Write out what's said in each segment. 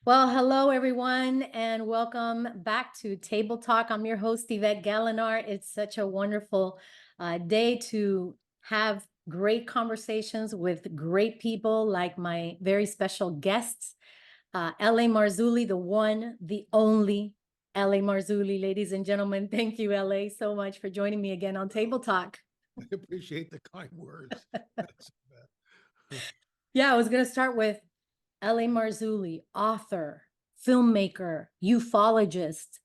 Well, hello everyone, and welcome back to Table Talk. I'm your host, Yvette Gallinar. It's such a wonderful day to have great conversations with great people like my very special guests, L.A. Marzulli, the one, the only L.A. Marzulli. Ladies and gentlemen, thank you, L.A., so much for joining me again on Table Talk. I appreciate the kind words. Yeah, I was going to start with L.A. Marzulli, author, filmmaker, ufologist,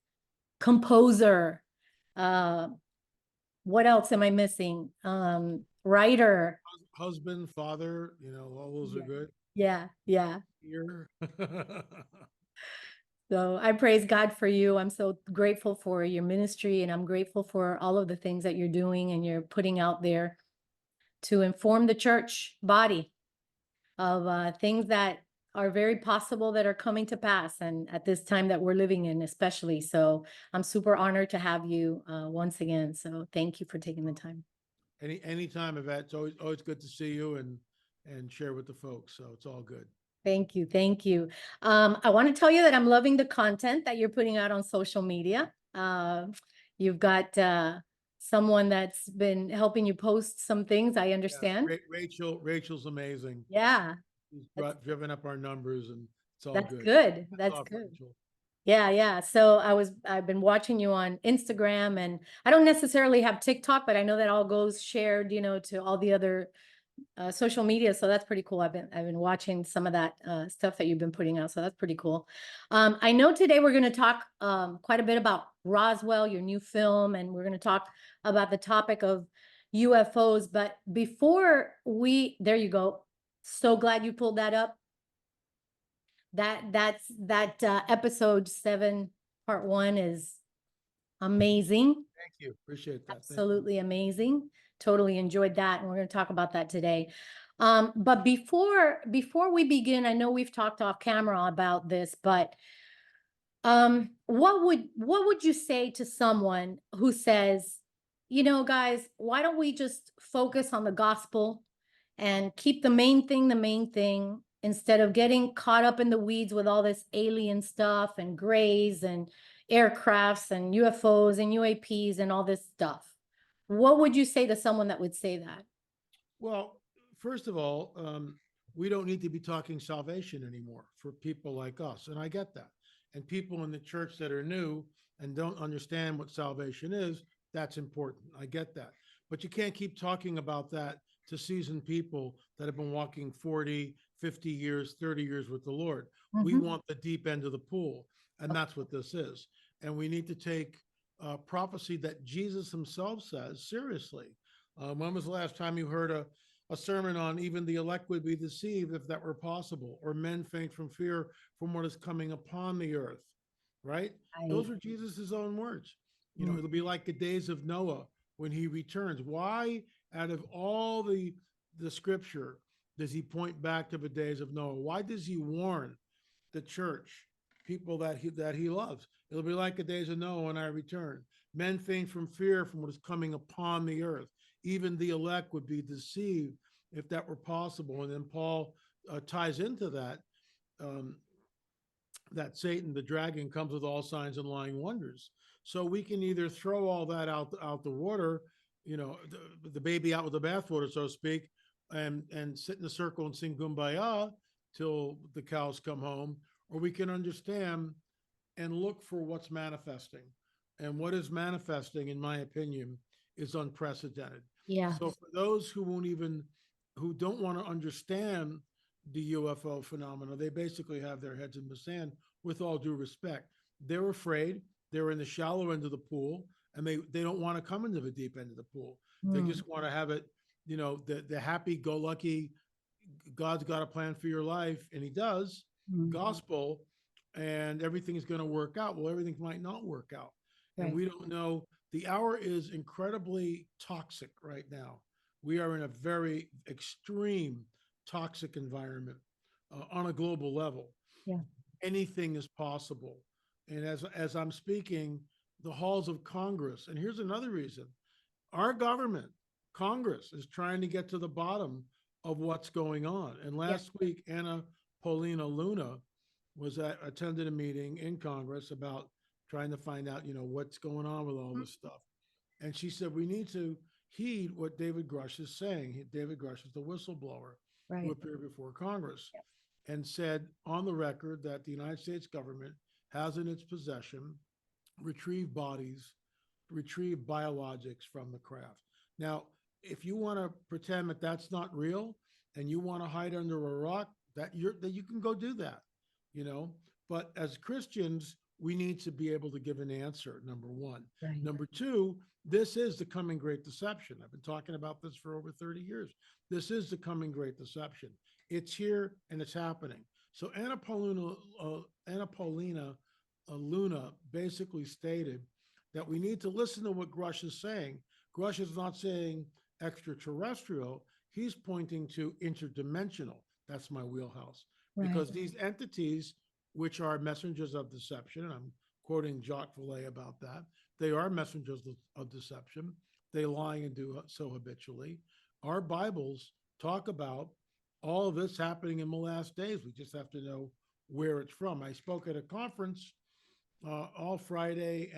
composer. Uh, what else am I missing? Writer. Husband, father, all those are Yeah, good. yeah, yeah. Here. So I praise God for you. I'm so grateful for your ministry, and I'm grateful for all of the things that you're doing and you're putting out there to inform the church body of things that are very possible that are coming to pass, and at this time that we're living in especially. So I'm super honored to have you once again. So thank you for taking the time. Anytime, Yvette. It's always good to see you and share with the folks. So it's all good. Thank you. Thank you. I want to tell you that I'm loving the content that you're putting out on social media. You've got someone that's been helping you post some things, I Yeah, understand. Rachel's amazing. Yeah, She's that's driven up our numbers, and it's all that's good. good. That's That's off, good. Rachel. Yeah, yeah. So I've been watching you on Instagram, and I don't necessarily have TikTok, but I know that all goes shared, to all the other social media. So that's pretty cool. I've been watching some of that stuff that you've been putting out. So that's pretty cool. I know today we're going to talk quite a bit about Roswell, your new film, and we're going to talk about the topic of UFOs. But there you go. So glad you pulled that up. That episode 7, part 1 is amazing. Thank you. Appreciate that. Thank you. Absolutely amazing. Totally enjoyed that, and we're going to talk about that today. But before we begin, I know we've talked off camera about this, but what would you say to someone who says, guys, why don't we just focus on the gospel and keep the main thing, instead of getting caught up in the weeds with all this alien stuff and grays and aircrafts and UFOs and UAPs and all this stuff? What would you say to someone that would say that? Well, first of all, we don't need to be talking salvation anymore for people like us. And I get that. And people in the church that are new and don't understand what salvation is, that's important. I get that. But you can't keep talking about that to seasoned people that have been walking 40, 50 years, 30 years with the Lord. We Mhm. want the deep end of the pool. And that's what this is. And we need to take prophecy that Jesus himself says seriously. When was the last time you heard a sermon on even the elect would be deceived if that were possible, or men faint from fear from what is coming upon the earth, right? Right. Those are Jesus's own words. Mm. It'll be like the days of Noah when he returns. Why, out of all the scripture, does he point back to the days of Noah? Why does he warn the church, people that he loves? It'll be like the days of Noah when I return. Men faint from fear from what is coming upon the earth. Even the elect would be deceived if that were possible. And then Paul ties into that um, that Satan, the dragon, comes with all signs and lying wonders. So we can either throw all that out the water, the baby out with the bathwater, so to speak, and sit in a circle and sing kumbaya till the cows come home, or we can understand and look for what's manifesting. And what is manifesting, in my opinion, is unprecedented. Yeah. So for those who don't want to understand the UFO phenomena, they basically have their heads in the sand. With all due respect, they're afraid. They're in the shallow end of the pool, and they don't want to come into the deep end of the pool. They Mm. just want to have it, the happy-go-lucky. God's got a plan for your life, and He does. Mm. Gospel, and everything is going to work out. Well, everything might not work out, and Right. we don't know. The hour is incredibly toxic right now. We are in a very extreme toxic environment on a global level. Yeah. Anything is possible. And as I'm speaking, the halls of Congress, and here's another reason: our government, Congress, is trying to get to the bottom of what's going on. And Yeah. last week, Anna Paulina Luna attended a meeting in Congress about trying to find out, what's going on with all this stuff. And she said, we need to heed what David Grush is saying. David Grush is the whistleblower who Right. appeared before Congress and said on the record that the United States government has in its possession retrieved bodies, retrieved biologics from the craft. Now, if you want to pretend that that's not real and you want to hide under a rock, that you can go do that, you know. But as Christians, we need to be able to give an answer, number one. Right. Number two, this is the coming great deception. I've been talking about this for over 30 years. This is the coming great deception. It's here and it's happening. So Anna Paulina Luna basically stated that we need to listen to what Grush is saying. Grush is not saying extraterrestrial. He's pointing to interdimensional. That's my wheelhouse. Right. Because these entities, which are messengers of deception, and I'm quoting Jacques Vallée about that, they are messengers of deception. They lie and do so habitually. Our Bibles talk about all of this happening in the last days. We just have to know where it's from. I spoke at a conference all Friday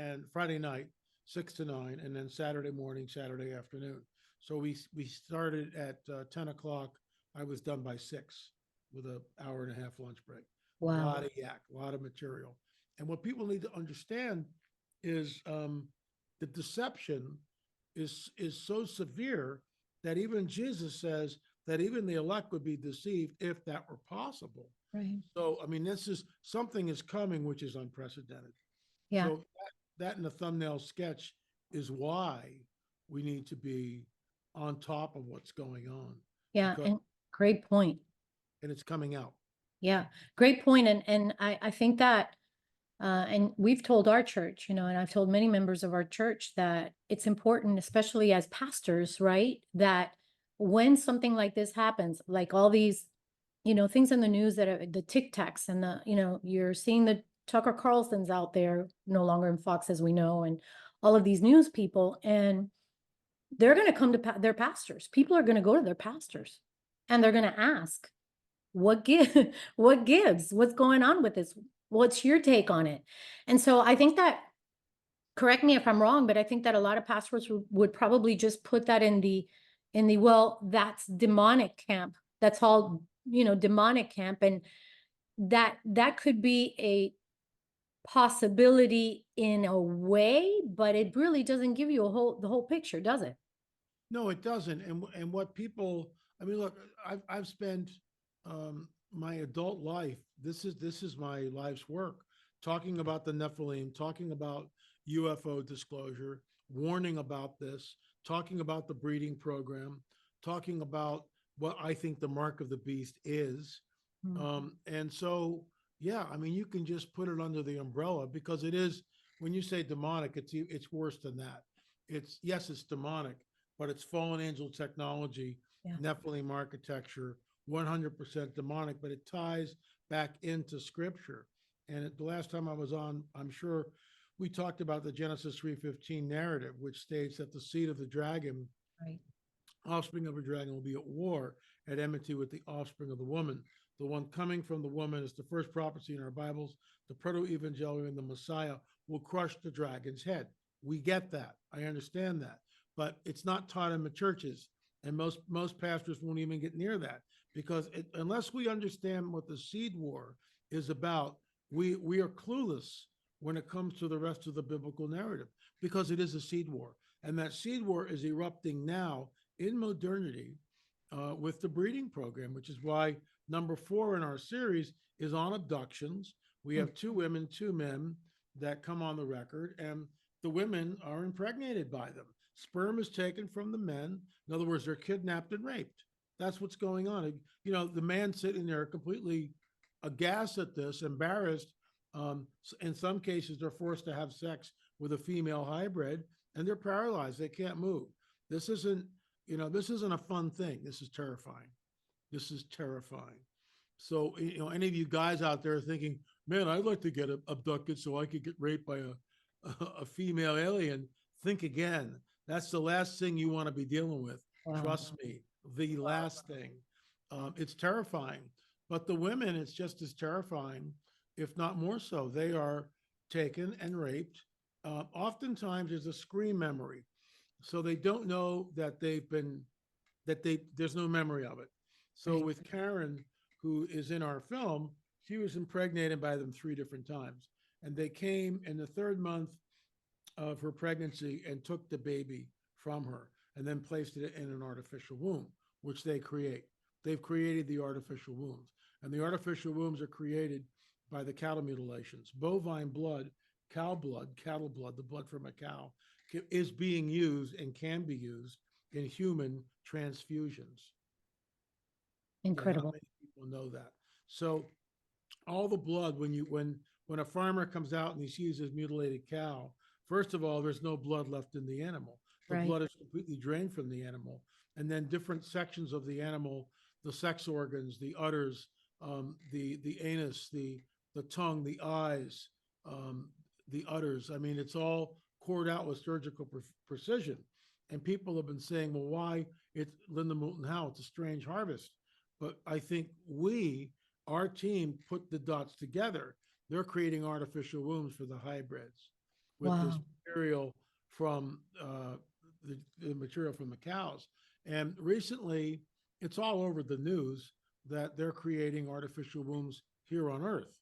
night, 6 to 9, and then Saturday morning, Saturday afternoon. So we started at 10 o'clock. I was done by 6 with an hour and a half lunch break. Wow. A lot of yak, a lot of material. And what people need to understand is the deception is so severe that even Jesus says that even the elect would be deceived if that were possible. Right. So, I mean, something is coming, which is unprecedented. Yeah. So that in the thumbnail sketch is why we need to be on top of what's going on. Yeah. And great point. And it's coming out. Yeah. Great point. And I think that, and we've told our church, and I've told many members of our church that it's important, especially as pastors, right? That when something like this happens, like all these, things in the news that are the Tic Tacs and you're seeing the Tucker Carlson's out there, no longer in Fox, as we know, and all of these news people, and they're going to come to their pastors. People are going to go to their pastors and they're going to ask, what gives, what's going on with this? What's your take on it? And so I think that, correct me if I'm wrong, but I think that a lot of pastors would probably just put that in the, well, that's demonic camp. That's all, demonic camp. And that could be a possibility in a way, but it really doesn't give you the whole picture, does it? No, it doesn't. And what people, I mean, look, I've spent my adult life. This is my life's work, talking about the Nephilim, talking about UFO disclosure, warning about this, talking about the breeding program, talking about what I think the mark of the beast is. And so, yeah, I mean, you can just put it under the umbrella because it is, when you say demonic, it's worse than that. Yes, it's demonic, but it's fallen angel technology, Nephilim architecture, 100% demonic, but it ties back into scripture. And the last time I was on, I'm sure we talked about the Genesis 3:15 narrative, which states that the seed of the dragon, Right. offspring of a dragon, will be at war, at enmity with the offspring of the woman. The one coming from the woman is the first prophecy in our Bibles. The proto-evangelion, the Messiah, will crush the dragon's head. We get that. I understand that. But it's not taught in the churches. And most pastors won't even get near that because unless we understand what the seed war is about, we are clueless when it comes to the rest of the biblical narrative because it is a seed war. And that seed war is erupting now in modernity with the breeding program, which is why number 4 in our series is on abductions. We have 2 women, 2 men that come on the record, and the women are impregnated by them. Sperm is taken from the men. In other words, they're kidnapped and raped. That's what's going on. The man sitting there completely aghast at this, embarrassed. In some cases, they're forced to have sex with a female hybrid, and they're paralyzed. They can't move. This isn't a fun thing. This is terrifying. This is terrifying. So, any of you guys out there thinking, man, I'd like to get abducted so I could get raped by a female alien, think again. That's the last thing you want to be dealing with. Wow. Trust me, the last thing. It's terrifying. But the women, it's just as terrifying if not more so. They are taken and raped. Oftentimes, there's a screen memory, so they don't know that there's no memory of it. So Right. with Karen, who is in our film, she was impregnated by them 3 different times, and they came in the third month of her pregnancy and took the baby from her and then placed it in an artificial womb, which they create. They've created the artificial wombs, and the artificial wombs are created by the cattle mutilations. Bovine blood, cattle blood, the blood from a cow, is being used and can be used in human transfusions. Not Incredible. many people know that. So all the blood, when a farmer comes out and he sees his mutilated cow, first of all, there's no blood left in the animal. The Right. blood is completely drained from the animal, and then different sections of the animal, the sex organs, the udders, the anus, the tongue, the eyes, the udders. I mean, it's all cored out with surgical precision. And people have been saying, well, why it's Linda Moulton Howe? It's a strange harvest. But I think our team put the dots together. They're creating artificial wombs for the hybrids with this Wow. material from the material from the cows. And recently, it's all over the news that they're creating artificial wombs here on Earth,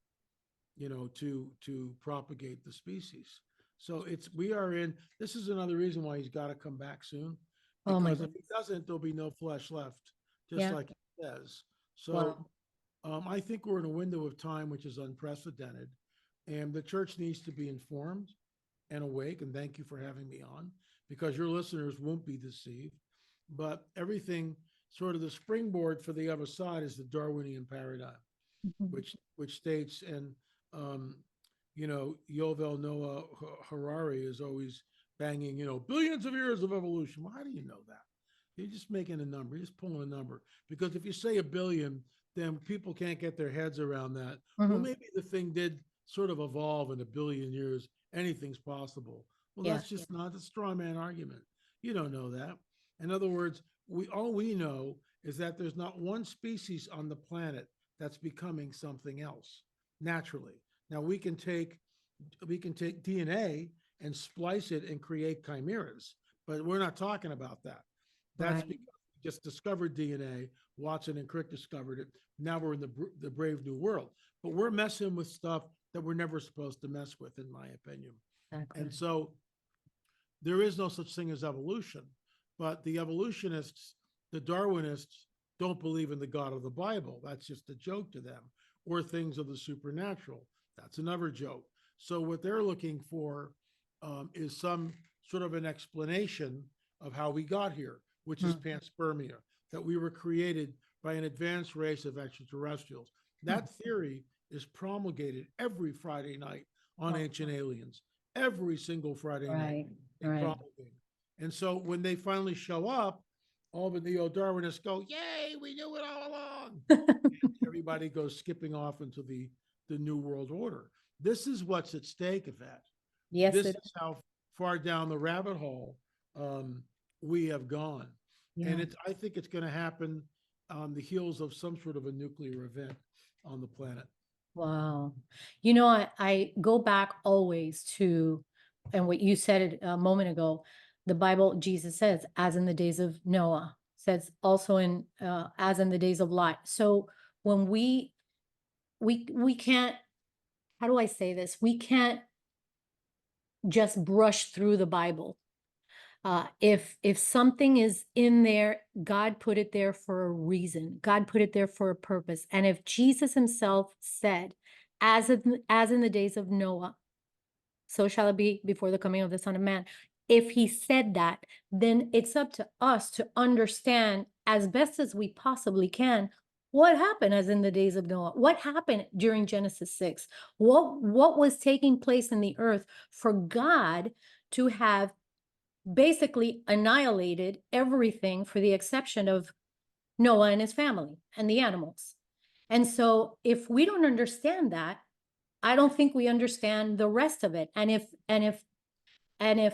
to propagate the species. So we are in. This is another reason why he's got to come back soon, Oh my because if God. he doesn't, there'll be no flesh left, just Yeah. like he says. So Wow. I think we're in a window of time which is unprecedented, and the church needs to be informed and awake. And thank you for having me on, because your listeners won't be deceived. But everything, sort of the springboard for the other side, is the Darwinian paradigm, Mhm. which states, and um, Yuval Noah Harari is always banging, billions of years of evolution. Well, how do you know that? You're just making a number. You're just pulling a number. Because if you say a billion, then people can't get their heads around that. Well, Mhm. maybe the thing did sort of evolve in a billion years. Anything's possible. Well, Yeah. that's just not a straw man argument. You don't know that. In other words, all we know is that there's not one species on the planet that's becoming something else naturally. Now we can take DNA and splice it and create chimeras, but we're not talking about that. That's Right. because we just discovered DNA. Watson and Crick discovered it. Now we're in the brave new world, but we're messing with stuff that we're never supposed to mess with, in my opinion. Exactly. And so there is no such thing as evolution. But the evolutionists, the Darwinists, don't believe in the God of the Bible. That's just a joke to them. Or things of the supernatural. That's another joke. So what they're looking for is some sort of an explanation of how we got here, which is Mm. panspermia, that we were created by an advanced race of extraterrestrials. Mm. That theory is promulgated every Friday night on Wow. Ancient Aliens, every single Friday night Right. they Right. promulgate. And so when they finally show up, all the neo-Darwinists go, "Yay, we knew it all along." Everybody goes skipping off into the New World Order. This is what's at stake, Yvette. Yes, This it. is how far down the rabbit hole um, we have gone. And Yeah. I think it's going to happen on the heels of some sort of a nuclear event on the planet. Wow. I go back always to, and what you said a moment ago, the Bible, Jesus says, as in the days of Noah, says also as in the days of Lot. So when we can't, how do I say this? We can't just brush through the Bible. If something is in there, God put it there for a reason. God put it there for a purpose. And if Jesus himself said, as in the days of Noah, so shall it be before the coming of the Son of Man. If he said that, then it's up to us to understand as best as we possibly can what happened as in the days of Noah. What happened during Genesis 6? What was taking place in the earth for God to have basically annihilated everything for the exception of Noah and his family and the animals. And so if we don't understand that, I don't think we understand the rest of it. And if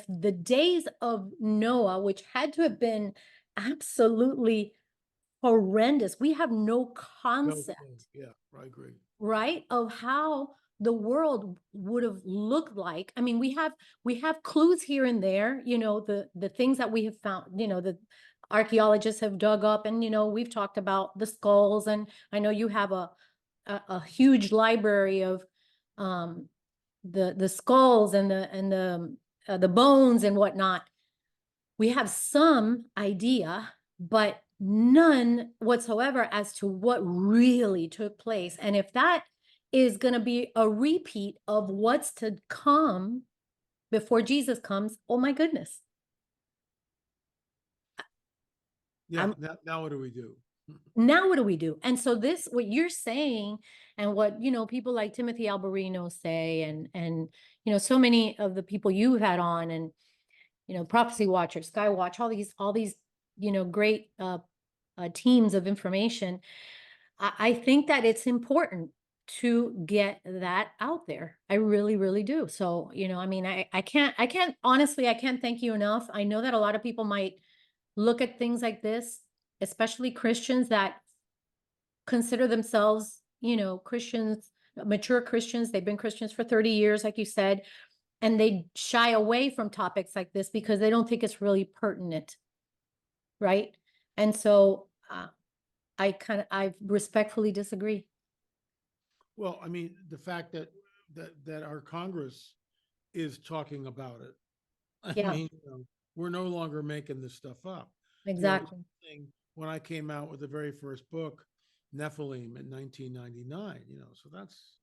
the days of Noah, which had to have been absolutely horrendous, we have no No, concept, yeah, I agree. right, of how the world would have looked like. I mean, we have clues here and there, the things that we have found, the archaeologists have dug up, and we've talked about the skulls, and I know you have a huge library of the skulls and the bones and whatnot. We have some idea, but none whatsoever as to what really took place. And if that is going to be a repeat of what's to come before Jesus comes, oh my goodness. Yeah. Now what do we do? Now what do we do? And so this, what you're saying, and what people like Timothy Alberino say, and so many of the people you had on, and Prophecy Watcher, Skywatch, all these great teams of information. I think that it's important to get that out there. I really, really do. So, I mean, I can't honestly, I can't thank you enough. I know that a lot of people might look at things like this, especially Christians that consider themselves, Christians, mature Christians. They've been Christians for 30 years, like you said, and they shy away from topics like this because they don't think it's really pertinent. Right. And so I respectfully disagree. Well, I mean, the fact that our Congress is talking about it. I Yeah, mean, we're no longer making this stuff up. exactly. When I came out with the very first book, Nephilim, in 1999, so that's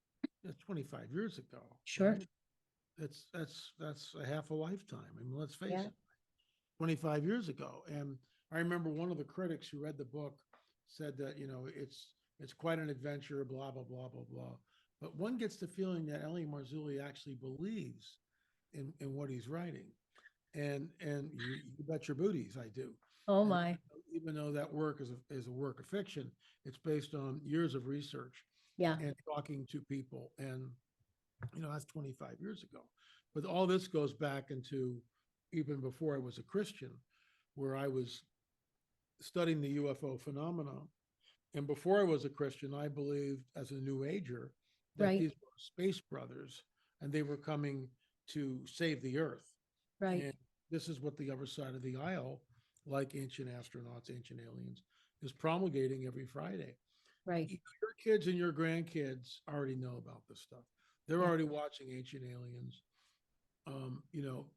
25 years ago, Sure. right? That's a half a lifetime. I mean, let's face Yeah. it, 25 years ago. And I remember one of the critics who read the book said that, it's quite an adventure, blah, blah, blah, blah, blah. But one gets the feeling that Ellie Marzulli actually believes in what he's writing. And you bet your booties I do. Oh And my. even though that work is a work of fiction, it's based on years of research Yeah. and talking to people. And, that's 25 years ago. But all this goes back into even before I was a Christian, where I was studying the UFO phenomenon. And before I was a Christian, I believed as a New Ager that Right. these were space brothers and they were coming to save the Earth. Right. And this is what the other side of the aisle, like ancient astronauts, ancient aliens, is promulgating every Friday. Right. Your kids and your grandkids already know about this stuff. They're Yeah. already watching ancient aliens.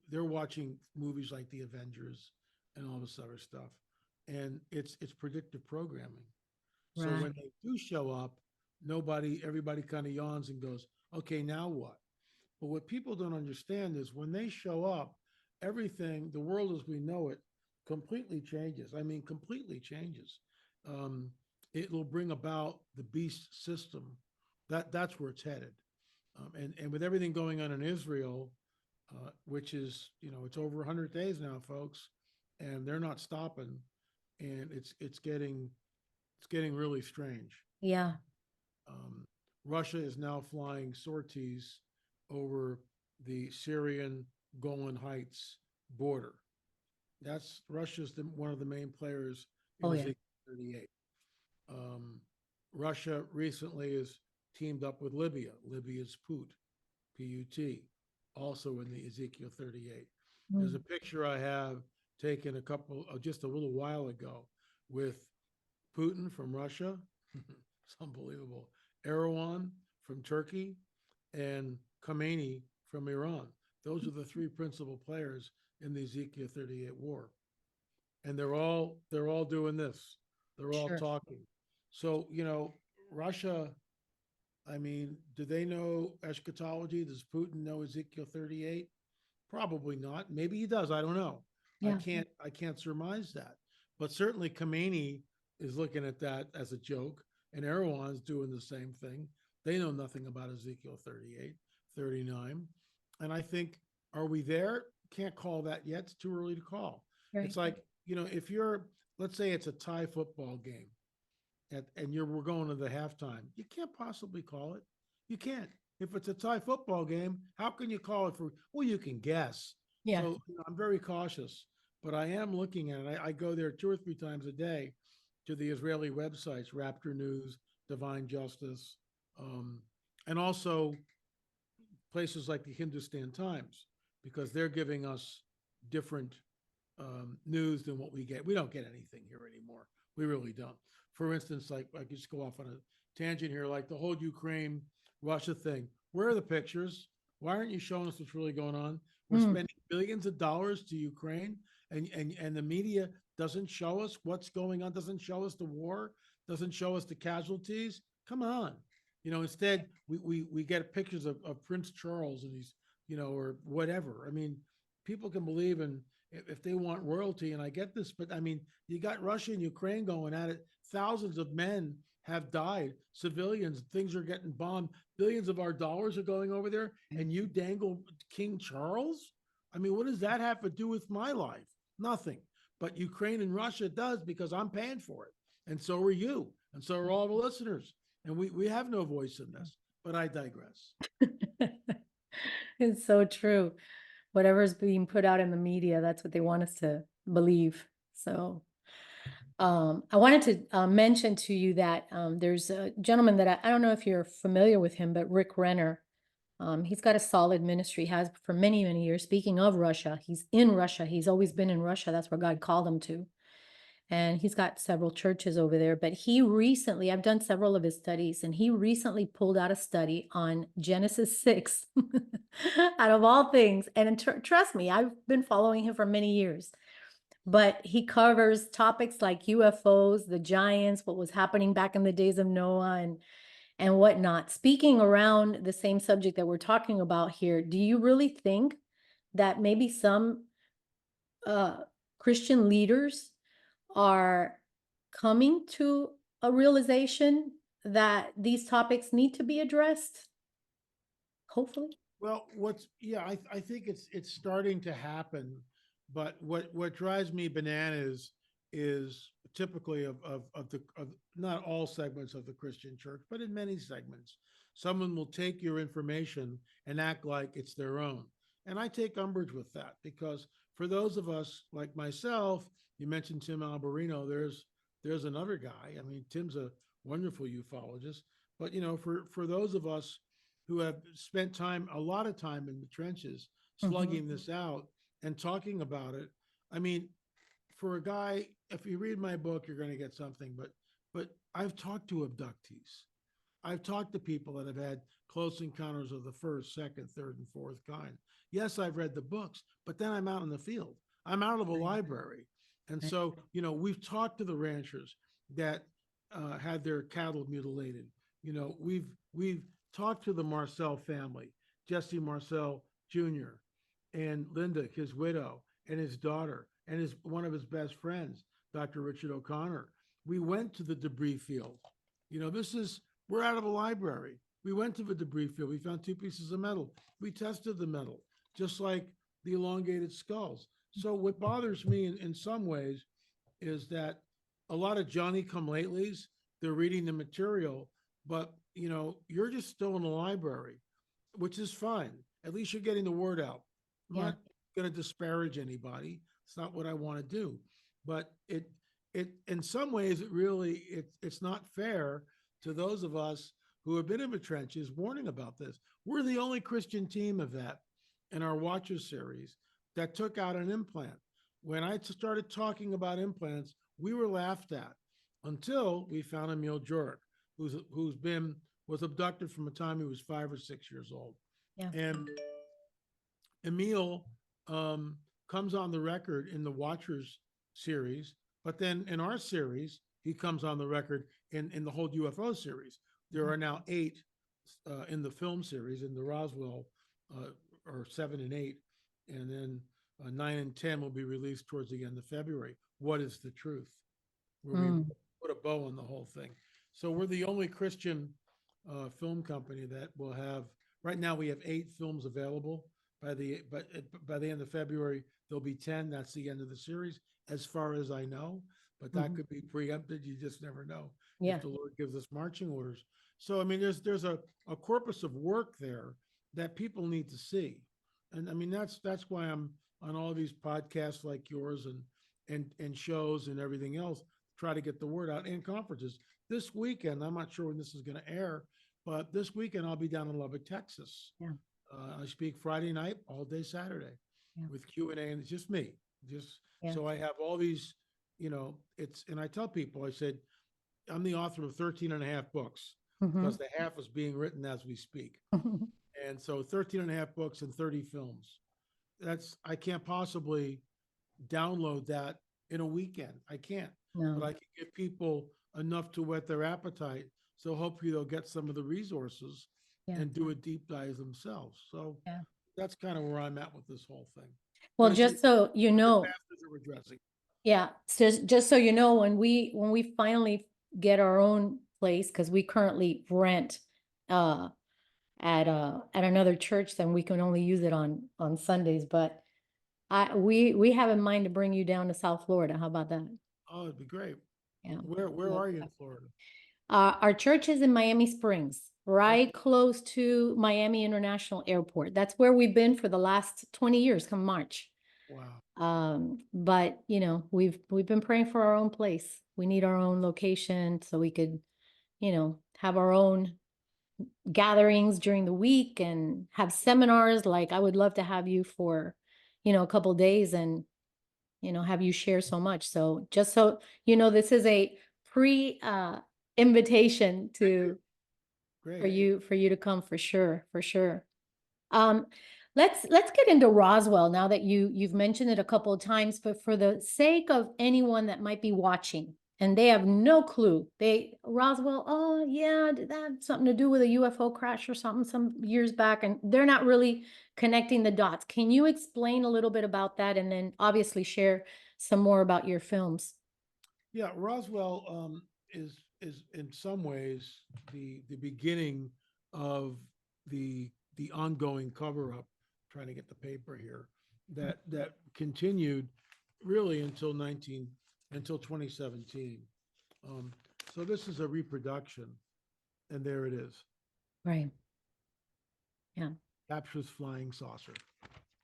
They're watching movies like The Avengers and all this other stuff. And it's predictive programming. So Right. when they do show up, everybody kind of yawns and goes, okay, now what? But what people don't understand is when they show up, everything, the world as we know it, completely changes. I mean, completely changes. It'll bring about the beast system. That's where it's headed. And with everything going on in Israel, which is, it's over 100 days now, folks, and they're not stopping, and it's getting really strange. Yeah. Um, Russia is now flying sorties over the Syrian Golan Heights border. That's Russia's one of the main players in Oh yeah. Ezekiel 38. Um, Russia recently has teamed up with Libya. Libya's P-U-T, also in the Ezekiel 38. There's a Mm. picture I have taken just a little while ago with Putin from Russia. It's unbelievable. Erdogan from Turkey and Khomeini from Iran. Those are the three principal players in the Ezekiel 38 war. And they're all doing this. They're all Sure. talking. So, Russia, I mean, do they know eschatology? Does Putin know Ezekiel 38? Probably not. Maybe he does. I don't know. I Yeah. can't I can't surmise that. But certainly Khomeini is looking at that as a joke, and Erdogan's doing the same thing. They know nothing about Ezekiel 38, 39. And I think, are we there? Can't call that yet. It's too early to call. Right. It's like, if let's say it's a tie football game and we're going to the halftime, you can't possibly call it. You can't. If it's a tie football game, how can you call it well, you can guess. Yeah. So I'm very cautious, but I am looking at it. I go there 2 or 3 times a day to the Israeli websites, Raptor News, Divine Justice, and also places like the Hindustan Times, because they're giving us different news than what we get. We don't get anything here anymore. We really don't. For instance, like I could just go off on a tangent here, like the whole Ukraine Russia thing. Where are the pictures? Why aren't you showing us what's really going on? We're Mm. spending billions of dollars to Ukraine, and the media doesn't show us what's going on, doesn't show us the war, doesn't show us the casualties. Come on. Instead we get pictures of Prince Charles and he's, or whatever. I mean, people can believe in if they want royalty, and I get this, but I mean, you got Russia and Ukraine going at it. Thousands of men have died, civilians, things are getting bombed, billions of our dollars are going over there, and you dangle King Charles? I mean, what does that have to do with my life? Nothing. But Ukraine and Russia does, because I'm paying for it. And so are you. And so are all the listeners. And we have no voice in this, but I digress. It's so true. Whatever's being put out in the media, that's what they want us to believe. So, I wanted to mention to you that there's a gentleman that I don't know if you're familiar with him, but Rick Renner. He's got a solid ministry, has for many, many years. Speaking of Russia, he's in Russia. He's always been in Russia. That's where God called him to. And he's got several churches over there. But he recently, I've done several of his studies, and he recently pulled out a study on Genesis 6, out of all things. And trust me, I've been following him for many years. But he covers topics like UFOs, the giants, what was happening back in the days of Noah, and whatnot. Speaking around the same subject that we're talking about here, do you really think that maybe some Christian leaders are coming to a realization that these topics need to be addressed? Hopefully. Well, I think it's starting to happen, but what drives me bananas is typically of not all segments of the Christian church, but in many segments, someone will take your information and act like it's their own. And I take umbrage with that, because for those of us like myself, you mentioned Tim Alberino, there's another guy. I mean, Tim's a wonderful ufologist, but for those of us who have spent a lot of time in the trenches, slugging this out and talking about it. I mean, for a guy, if you read my book, you're going to get something, but I've talked to abductees. I've talked to people that have had close encounters of the first, second, third, and fourth kind. Yes, I've read the books, but then I'm out in the field. I'm out of a library. And so, we've talked to the ranchers that had their cattle mutilated. We've talked to the Marcel family, Jesse Marcel Jr., and Linda, his widow, and his daughter, and one of his best friends, Dr. Richard O'Connor. We went to the debris field. We're out of a library. We went to the debris field. We found 2 pieces of metal. We tested the metal, just like the elongated skulls. So what bothers me in some ways is that a lot of Johnny-come-latelys, they're reading the material, but you're just still in the library, which is fine. At least you're getting the word out. I'm not going to disparage anybody. It's not what I want to do, but it in some ways it's not fair to those of us who have been in the trenches warning about this. We're the only Christian team of that in our Watcher series that took out an implant. When I started talking about implants, we were laughed at until we found Emil Jurek, was abducted from the time he was 5 or 6 years old. Yeah. And Emil comes on the record in the Watchers series, but then in our series, he comes on the record in the whole UFO series. There are now 8 in the film series, in the Roswell, or 7 and 8, and then 9 and 10 will be released towards the end of February. What is the truth? Where we put a bow on the whole thing. So we're the only Christian film company that will have. Right now, we have 8 films available. By the end of February, there'll be 10. That's the end of the series, as far as I know. But that could be preempted. You just never know if the Lord gives us marching orders. So I mean, there's a corpus of work there that people need to see, and I mean that's why I'm on all these podcasts like yours and shows and everything else. Try to get the word out, and conferences. This weekend, I'm not sure when this is going to air, but this weekend I'll be down in Lubbock, Texas. Yeah. I speak Friday night, all day Saturday Yeah. with Q&A, and it's just me. Just Yeah. so I have all these, and I tell people, I said, I'm the author of 13 and a half books Mhm. because the half is being written as we speak. And so 13 and a half books and 30 films. I can't possibly download that in a weekend. I can't, but No. I can give people enough to whet their appetite. So hopefully they'll get some of the resources Yeah. and do a deep dive themselves. So Yeah. that's kind of where I'm at with this whole thing. Well, But it's just so you the know, pastors that we're addressing. yeah, so just so you know, when we finally get our own place, because we currently rent uh at another church, then we can only use it on Sundays. But we have in mind to bring you down to South Florida. How about that? Oh, it'd be great. Yeah. Where are you in Florida? Our church is in Miami Springs, Oh, right close to Miami International Airport. That's where we've been for the last 20 years, come March. wow. But we've been praying for our own place. We need our own location so we could, have our own gatherings during the week and have seminars. Like I would love to have you for, a couple days and, have you share so much. So just so this is a pre invitation to Great. for you to come for sure, for sure. Um, let's get into Roswell now that you've mentioned it a couple of times, but for the sake of anyone that might be watching and they have no clue, Roswell, oh yeah, did that have something to do with a UFO crash or something some years back, and they're not really connecting the dots. Can you explain a little bit about that, and then obviously share some more about your films? Yeah, Roswell is in some ways the beginning of the ongoing cover up. Trying to get the paper here that continued really until 2017. Um, so this is a reproduction, and there it is. Right. Yeah. Captures flying saucer.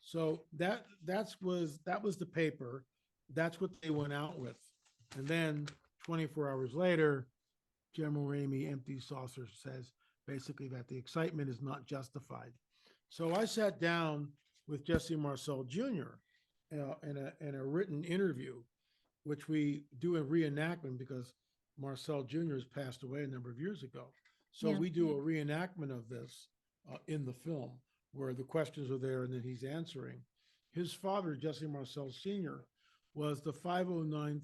So that was the paper. That's what they went out with, and then 24 hours later, General Ramey, empty saucer, says basically that the excitement is not justified. So I sat down with Jesse Marcel Jr. In a written interview, which we do a reenactment because Marcel Jr. has passed away a number of years ago. So Yeah. we do a reenactment of this in the film where the questions are there and then he's answering. His father, Jesse Marcel Sr., was the 509th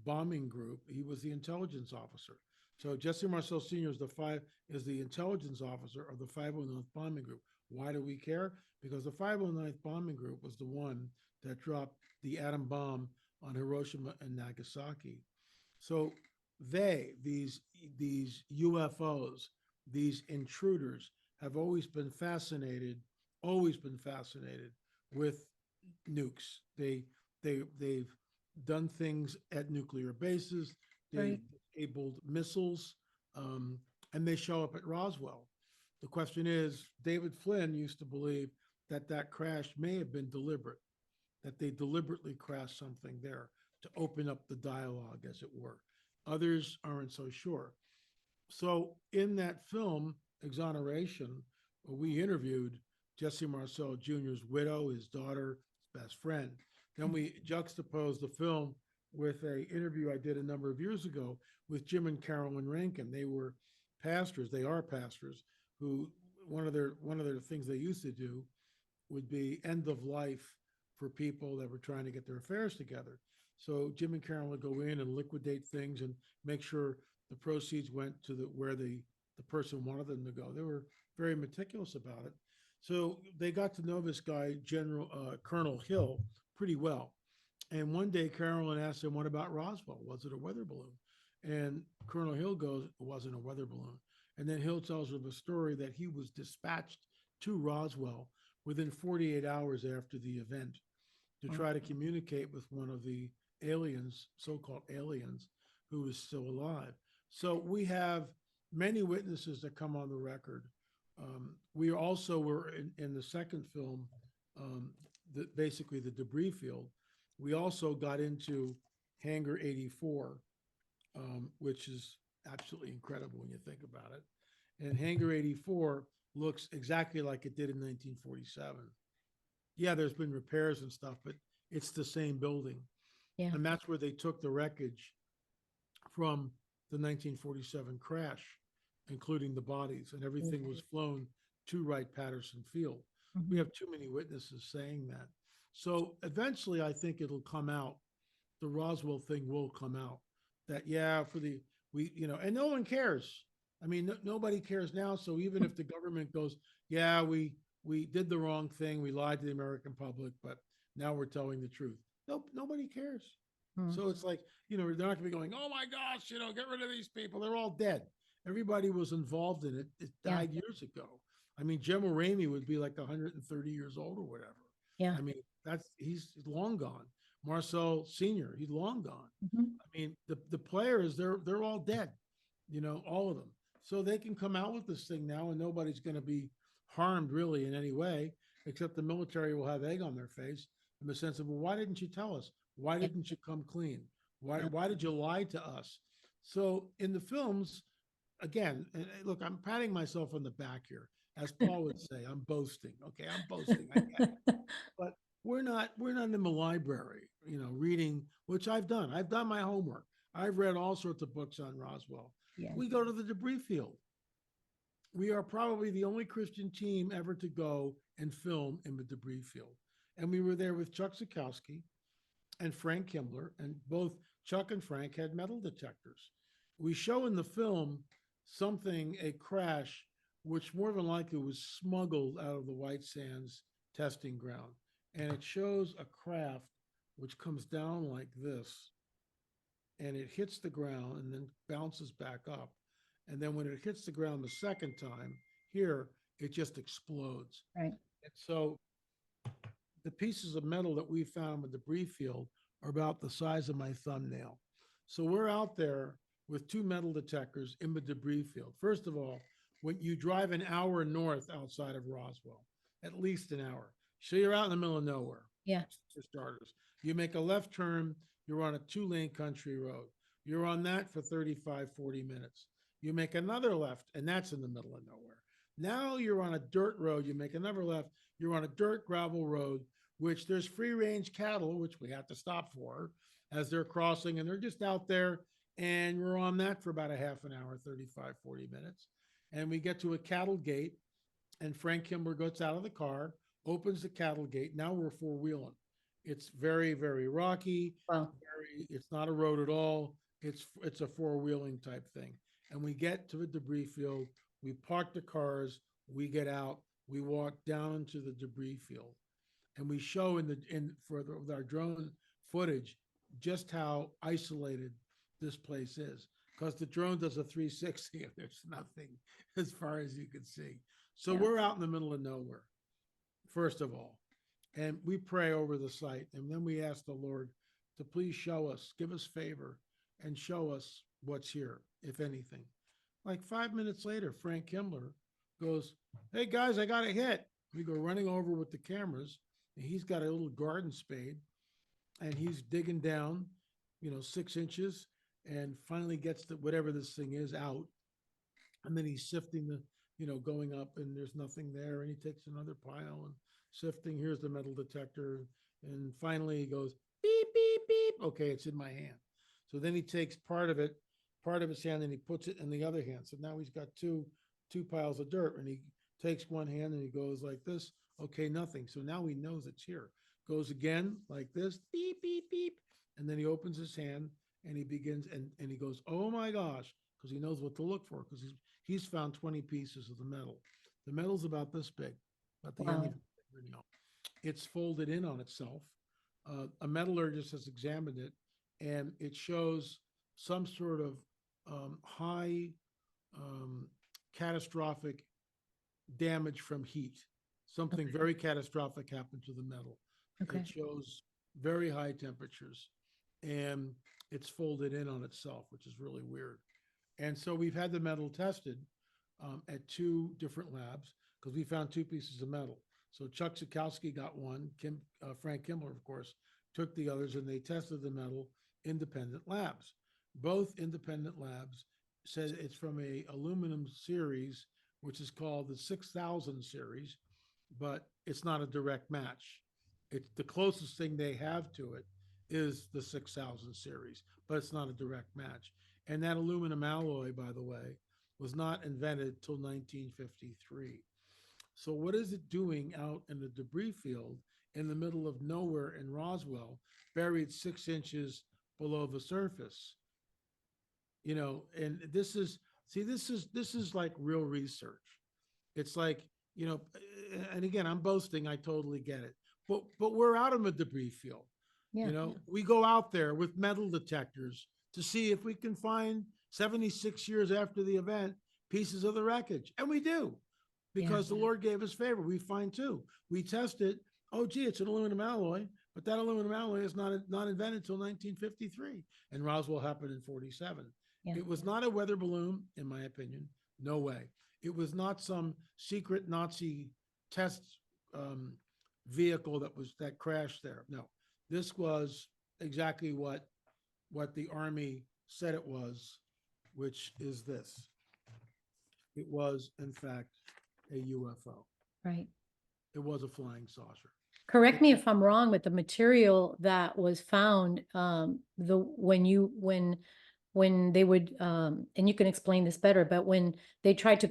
bombing group. He was the intelligence officer. So Jesse Marcel Sr. is the intelligence officer of the 509th bombing group. Why do we care? Because the 509th bombing group was the one that dropped the atom bomb on Hiroshima and Nagasaki. So these UFOs, these intruders, have always been fascinated with nukes. They've done things at nuclear bases. They've Right. disabled missiles, and they show up at Roswell. The question is, David Flynn used to believe that that crash may have been deliberate, that they deliberately crashed something there to open up the dialogue, as it were. Others aren't so sure. So in that film, Exoneration, we interviewed Jesse Marcel Jr.'s widow, his daughter, his best friend. Then we juxtaposed the film with a interview I did a number of years ago with Jim and Carolyn Rankin. They were pastors. They are pastors who one of their things they used to do would be end of life for people that were trying to get their affairs together. So Jim and Carolyn would go in and liquidate things and make sure the proceeds went to where the person wanted them to go. They were very meticulous about it. So they got to know this guy, Colonel Hill, pretty well. And one day Carolyn asked him, "What about Roswell? Was it a weather balloon?" And Colonel Hill goes, "It wasn't a weather balloon." And then Hill tells her the story that he was dispatched to Roswell within 48 hours after the event to try to communicate with one of the aliens, so-called aliens, who is still alive. So we have many witnesses that come on the record. We also were in the second film, basically the debris field. We also got into Hangar 84, which is absolutely incredible when you think about it. And Hangar 84 looks exactly like it did in 1947. Yeah, there's been repairs and stuff, but it's the same building. Yeah. And that's where they took the wreckage from the 1947 crash, including the bodies, and everything was flown to Wright-Patterson Field. We Mhm. have too many witnesses saying that. So eventually, I think it'll come out. The Roswell thing will come out. That yeah, for the we and no one cares. I mean, nobody cares now. So even if the government goes, yeah, we did the wrong thing, we lied to the American public, but now we're telling the truth. Nope, nobody cares. Mhm. So it's like, they're not going to be going, oh my gosh, get rid of these people. They're all dead. Everybody was involved in it. It Yeah. died years ago. I mean, Gemma Ramey would be like 130 years old or whatever. Yeah. I mean, he's long gone. Marcel Senior, he's long gone. Mhm. I mean, the players, they're all dead, all of them. So they can come out with this thing now, and nobody's going to be harmed really in any way, except the military will have egg on their face in the sense of, well, why didn't you tell us? Why Yeah. didn't you come clean? Why Yeah. why did you lie to us? So in the films, again, and look, I'm patting myself on the back here, as Paul would say. I'm boasting. Okay, I'm boasting. I get it. But we're not in the library, reading, which I've done. I've done my homework. I've read all sorts of books on Roswell. Yeah. We go to the debris field. We are probably the only Christian team ever to go and film in the debris field. And we were there with Chuck Zukowski and Frank Kimbler, and both Chuck and Frank had metal detectors. We show in the film a crash, which more than likely was smuggled out of the White Sands testing ground. And it shows a craft which comes down like this, and it hits the ground and then bounces back up. And then when it hits the ground the second time, here, it just explodes. Right. And so the pieces of metal that we found in the debris field are about the size of my thumbnail. So we're out there with two metal detectors in the debris field. First of all, when you drive an hour north outside of Roswell, at least an hour, so you're out in the middle of nowhere. Yeah. For starters, you make a left turn, you're on a 2-lane country road. You're on that for 35, 40 minutes. You make another left, and that's in the middle of nowhere. Now you're on a dirt road. You make another left. You're on a dirt gravel road, which there's free range cattle, which we have to stop for as they're crossing, and they're just out there. And we're on that for about a half an hour, 35, 40 minutes. And we get to a cattle gate, and Frank Kimber gets out of the car, opens the cattle gate. Now we're four-wheeling. It's very, very rocky. Wow. It's not a road at all. It's a four-wheeling type thing. And we get to the debris field. We park the cars. We get out. We walk down into the debris field, and we show with our drone footage just how isolated this place is, because the drone does a 360 and there's nothing as far as you can see. So Yeah. we're out in the middle of nowhere, first of all, and we pray over the site, and then we ask the Lord to please show us, give us favor, and show us what's here, if anything. Like 5 minutes later, Frank Kimbler goes, "Hey guys, I got a hit." We go running over with the cameras, and he's got a little garden spade, and he's digging down, 6 inches, and finally gets whatever this thing is out. And then he's sifting going up, and there's nothing there. And he takes another pile and sifting. Here's the metal detector. And finally he goes, beep, beep, beep. Okay, it's in my hand. So then he takes part of his hand, and he puts it in the other hand. So now he's got two piles of dirt, and he takes one hand and he goes like this. Okay, nothing. So now he knows it's here. Goes again like this, beep, beep, beep. And then he opens his hand, and he begins, and he goes, oh my gosh, because he knows what to look for, because he's found 20 pieces of the metal. The metal's about this big, about the end of Wow. your fingernail. It's folded in on itself. A metallurgist has examined it, and it shows some sort of high catastrophic damage from heat. Something Okay. very catastrophic happened to the metal. Okay. It shows very high temperatures, and it's folded in on itself, which is really weird. And so we've had the metal tested at two different labs, because we found two pieces of metal. So Chuck Zukowski got one, Frank Kimbler, of course, took the others, and they tested the metal independent labs. Both independent labs said it's from a aluminum series which is called the 6000 series, but it's not a direct match. It's the closest thing they have to it is the 6000 series, but it's not a direct match. And that aluminum alloy, by the way, was not invented till 1953. So what is it doing out in the debris field in the middle of nowhere in Roswell, buried 6 inches below the surface? You know, and this is, see, this is like real research. It's like, you know, and again, I'm boasting, I totally get it. But we're out in the debris field. Yeah. You know, we go out there with metal detectors to see if we can find 76 years after the event pieces of the wreckage. And we do, because the Lord gave us favor. We find two. We test it. Oh, gee, it's an aluminum alloy, but that aluminum alloy is not invented until 1953. And Roswell happened in 47. Yeah. It was not a weather balloon, in my opinion. No way. It was not some secret Nazi test vehicle that crashed there. No, this was exactly what the Army said it was, which is this. It was, in fact, a UFO. Right. It was a flying saucer. Correct me if I'm wrong, but the material that was found, when they would, and you can explain this better, but when they tried to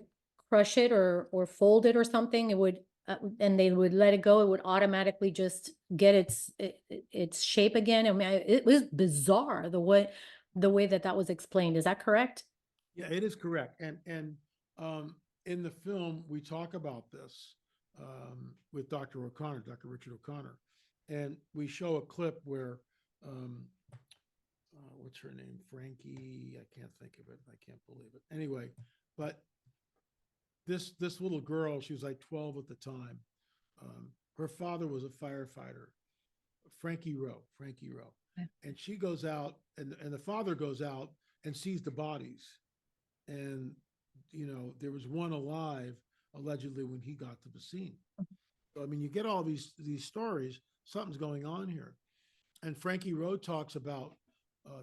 crush it or fold it or something, it would, and they would let it go, it would automatically just get its shape again. I mean, it was bizarre the way that was explained. Is that correct? Yeah, it is correct. And in the film, we talk about this with Dr. Richard O'Connor, and we show a clip where what's her name? Frankie, I can't think of it. I can't believe it. Anyway, but this little girl, she was like 12 at the time. Her father was a firefighter, Frankie Row. Okay. And she goes out, and the father goes out and sees the bodies. And, you know, there was one alive, allegedly, when he got to the scene. So, I mean, you get all these stories, something's going on here. And Frankie Row talks about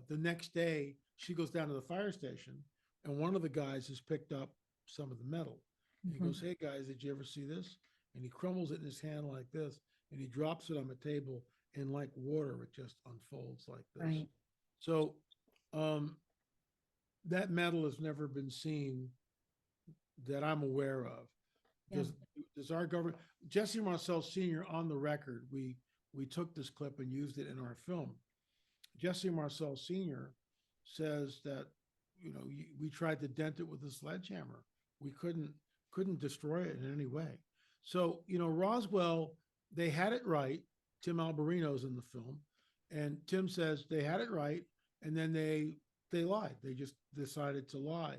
the next day, she goes down to the fire station, and one of the guys has picked up some of the metal. And he goes, "Hey, guys, did you ever see this?" And he crumbles it in his hand like this, and he drops it on the table, and like water, it just unfolds like this. Right. So that metal has never been seen that I'm aware of. Yeah. Does our government, Jesse Marcel Sr. on the record, we took this clip and used it in our film. Jesse Marcel Sr. says that, you know, we tried to dent it with a sledgehammer. We couldn't destroy it in any way. So, you know, Roswell, they had it right. Tim Alberino's in the film, and Tim says they had it right, and then they lied. They just decided to lie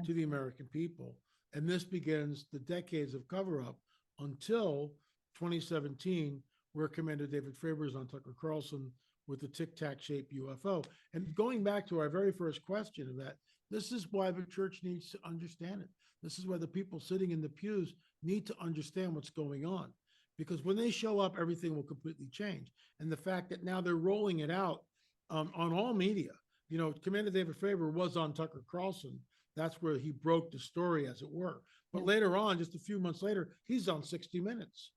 to the American people. And this begins the decades of cover-up until 2017, where Commander David Fravor is on Tucker Carlson with the tic-tac shaped UFO. And going back to our very first question of that, this is why the church needs to understand it. This is why the people sitting in the pews need to understand what's going on. Because when they show up, everything will completely change. And the fact that now they're rolling it out on all media. You know, Commander David Fravor was on Tucker Carlson. That's where he broke the story, as it were. But later on, just a few months later, he's on 60 Minutes.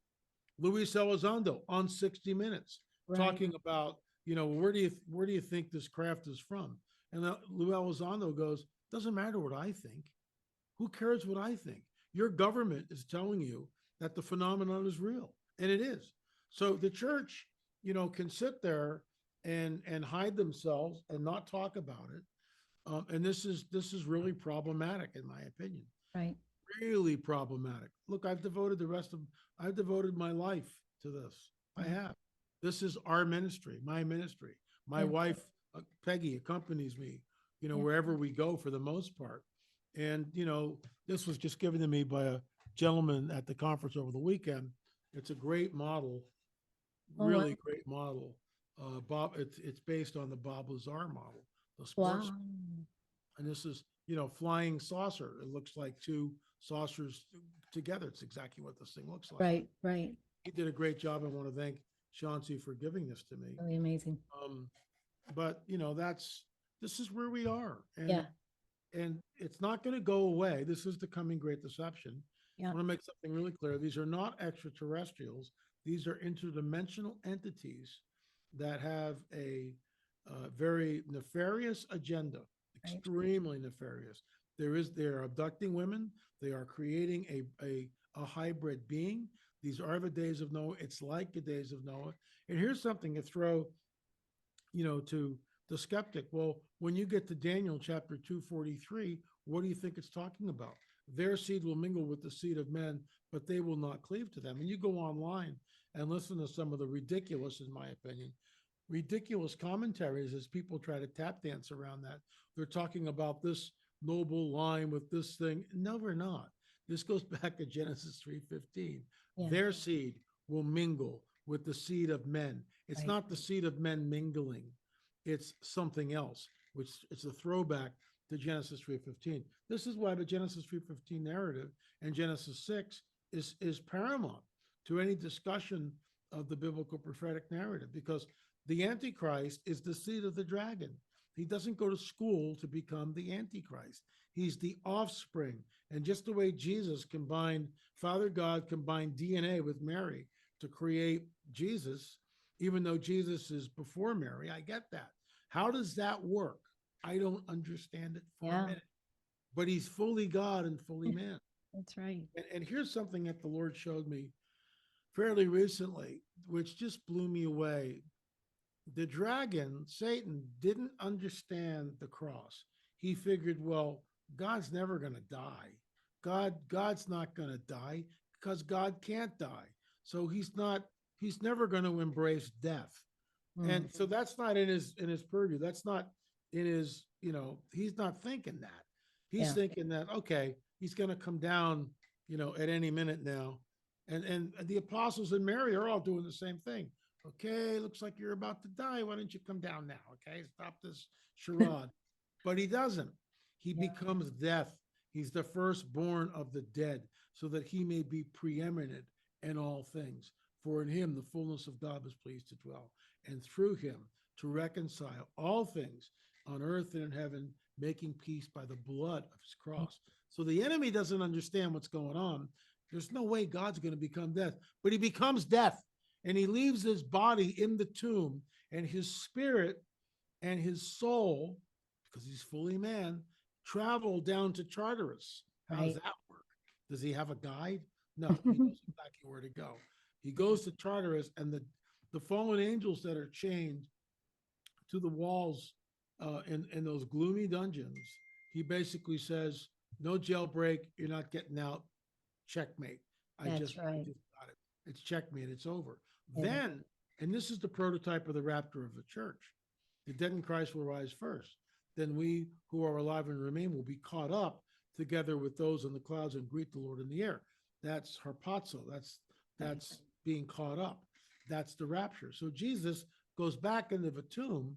Luis Elizondo on 60 Minutes, talking about, you know, where do you think this craft is from? And Luis Elizondo goes, "Doesn't matter what I think. Who cares what I think? Your government is telling you that the phenomenon is real," and it is. So the church, you know, can sit there and hide themselves and not talk about it. And this is really problematic, in my opinion. Right. Really problematic. Look, I've devoted my life to this. I have. This is our ministry, my ministry. My wife, Peggy, accompanies me, you know, wherever we go for the most part. And, you know, this was just given to me by a gentleman at the conference over the weekend. It's a great model, really great model. Bob, it's based on the Bob Lazar model, the sports. Wow. And this is, you know, flying saucer. It looks like two saucers together. It's exactly what this thing looks like. Right. He did a great job. I want to thank Chauncey for giving this to me. Really amazing. But you know, this is where we are. And Yeah. And it's not going to go away. This is the coming great deception. Yeah. I want to make something really clear. These are not extraterrestrials. These are interdimensional entities that have a very nefarious agenda, Right. extremely nefarious. They're abducting women. They are creating a hybrid being. These are the days of Noah. It's like the days of Noah. And here's something to throw, to the skeptic. Well, when you get to Daniel chapter 243, what do you think it's talking about? Their seed will mingle with the seed of men, but they will not cleave to them. And you go online and listen to some of the ridiculous, in my opinion, ridiculous commentaries as people try to tap dance around that. They're talking about this noble line with this thing. No, we're not. This goes back to Genesis 3:15. Yeah. Their seed will mingle with the seed of men. It's Right. not the seed of men mingling. It's something else, which it's a throwback to Genesis 3:15. This is why the Genesis 3:15 narrative and Genesis 6 is paramount to any discussion of the biblical prophetic narrative, because the Antichrist is the seed of the dragon. He doesn't go to school to become the Antichrist. He's the offspring. And just the way Jesus combined, Father God combined DNA with Mary to create Jesus, even though Jesus is before Mary, I get that. How does that work? I don't understand it for a minute. But he's fully God and fully man. That's right. And here's something that the Lord showed me fairly recently, which just blew me away. The dragon, Satan, didn't understand the cross. He figured, well, God's never going to die. God's not going to die because God can't die. So he's never going to embrace death. And so that's not in his purview. That's not in his, he's not thinking that. He's thinking that, okay, he's going to come down, at any minute now. And the apostles and Mary are all doing the same thing. Okay, looks like you're about to die. Why don't you come down now? Okay, stop this charade. But he doesn't. He becomes death. He's the firstborn of the dead, so that he may be preeminent in all things. For in him the fullness of God was pleased to dwell, and through him to reconcile all things on earth and in heaven, making peace by the blood of his cross. So the enemy doesn't understand what's going on. There's no way God's going to become death, but he becomes death. And he leaves his body in the tomb, and his spirit and his soul, because he's fully man, travel down to Tartarus. How does that work? Does he have a guide? No, he knows exactly where to go. He goes to Tartarus, and the fallen angels that are chained to the walls in those gloomy dungeons, he basically says, no jailbreak, you're not getting out, checkmate. I just got it. It's checkmate, it's over. Then, and this is the prototype of the rapture of the church, the dead in Christ will rise first. Then we who are alive and remain will be caught up together with those in the clouds and greet the Lord in the air. That's harpazo. That's being caught up. That's the rapture. So Jesus goes back into the tomb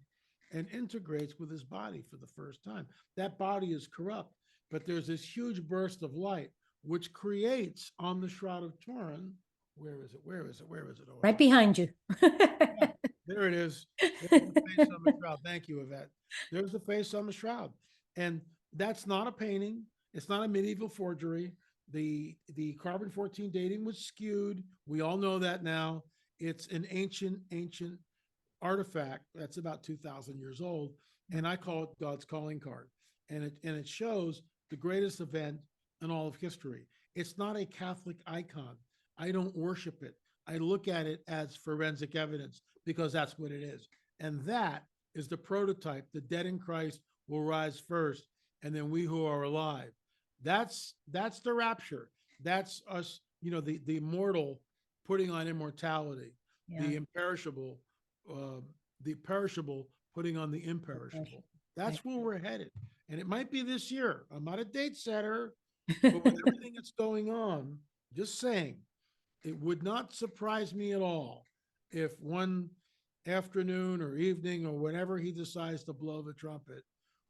and integrates with his body for the first time. That body is corrupt, but there's this huge burst of light, which creates on the Shroud of Turin. Where is it? Where is it? Where is it? Oh, right behind you. yeah, there it is. There's the face on the shroud. Thank you, Yvette. There's the face on the shroud. And that's not a painting. It's not a medieval forgery. The carbon 14 dating was skewed. We all know that now. It's an ancient artifact that's about 2,000 years old. And I call it God's calling card. And it shows the greatest event in all of history. It's not a Catholic icon. I don't worship it. I look at it as forensic evidence because that's what it is. And that is the prototype. The dead in Christ will rise first, and then we who are alive. That's the rapture. That's us, the immortal putting on immortality, the imperishable, the perishable putting on the imperishable. That's where we're headed. And it might be this year. I'm not a date setter, but with everything that's going on, just saying, it would not surprise me at all if one afternoon or evening or whenever he decides to blow the trumpet,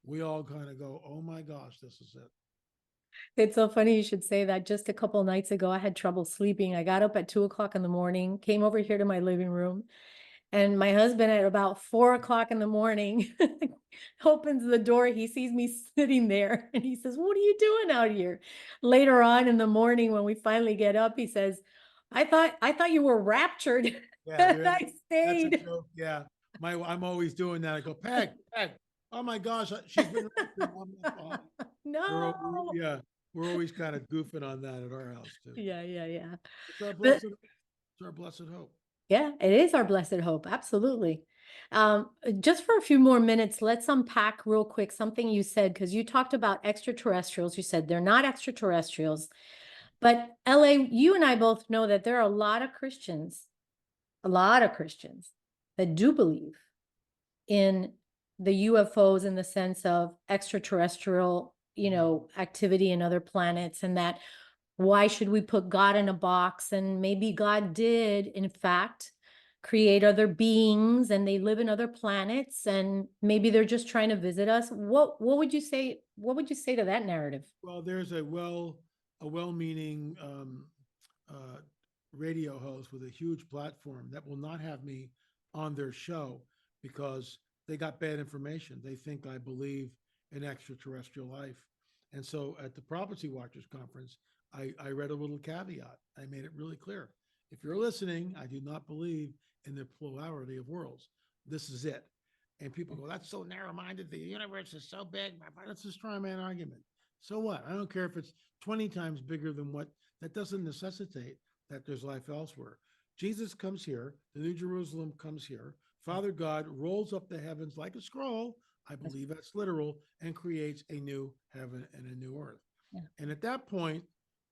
we all kind of go, oh my gosh, this is it. It's so funny you should say that. Just a couple nights ago, I had trouble sleeping. I got up at 2 o'clock in the morning, came over here to my living room, And my husband at about 4 o'clock in the morning opens the door. He sees me sitting there and he says, "What are you doing out here?" Later on in the morning, when we finally get up, he says, I thought you were raptured." Yeah, And there, I that's a stayed. joke. Yeah, I'm always doing that. I go, Peg, Peg. Oh my gosh, she's been raptured. I'm like, "Oh." No. Yeah, we're always kind of goofing on that at our house too. Yeah. It's our But blessed hope. yeah, it is our blessed hope. Absolutely. Just for a few more minutes, let's unpack real quick something you said, because you talked about extraterrestrials. You said they're not extraterrestrials, but LA, you and I both know that there are a lot of Christians that do believe in the UFOs in the sense of extraterrestrial, activity in other planets, and that why should we put God in a box? And maybe God did, in fact, create other beings and they live in other planets and maybe they're just trying to visit us. What would you say? What would you say to that narrative? Well, there's a well-meaning uh, radio host with a huge platform that will not have me on their show because they got bad information. They think I believe in extraterrestrial life, and so at the Prophecy Watchers conference, I read a little caveat. I made it really clear. If you're listening, I do not believe in the plurality of worlds. This is it. And people go, "That's so narrow-minded. The universe is so big." That's a straw man argument. So what? I don't care if it's 20 times bigger than what. That doesn't necessitate that there's life elsewhere. Jesus comes here. The New Jerusalem comes here. Father God rolls up the heavens like a scroll. I believe that's literal, and creates a new heaven and a new earth. Yeah. And at that point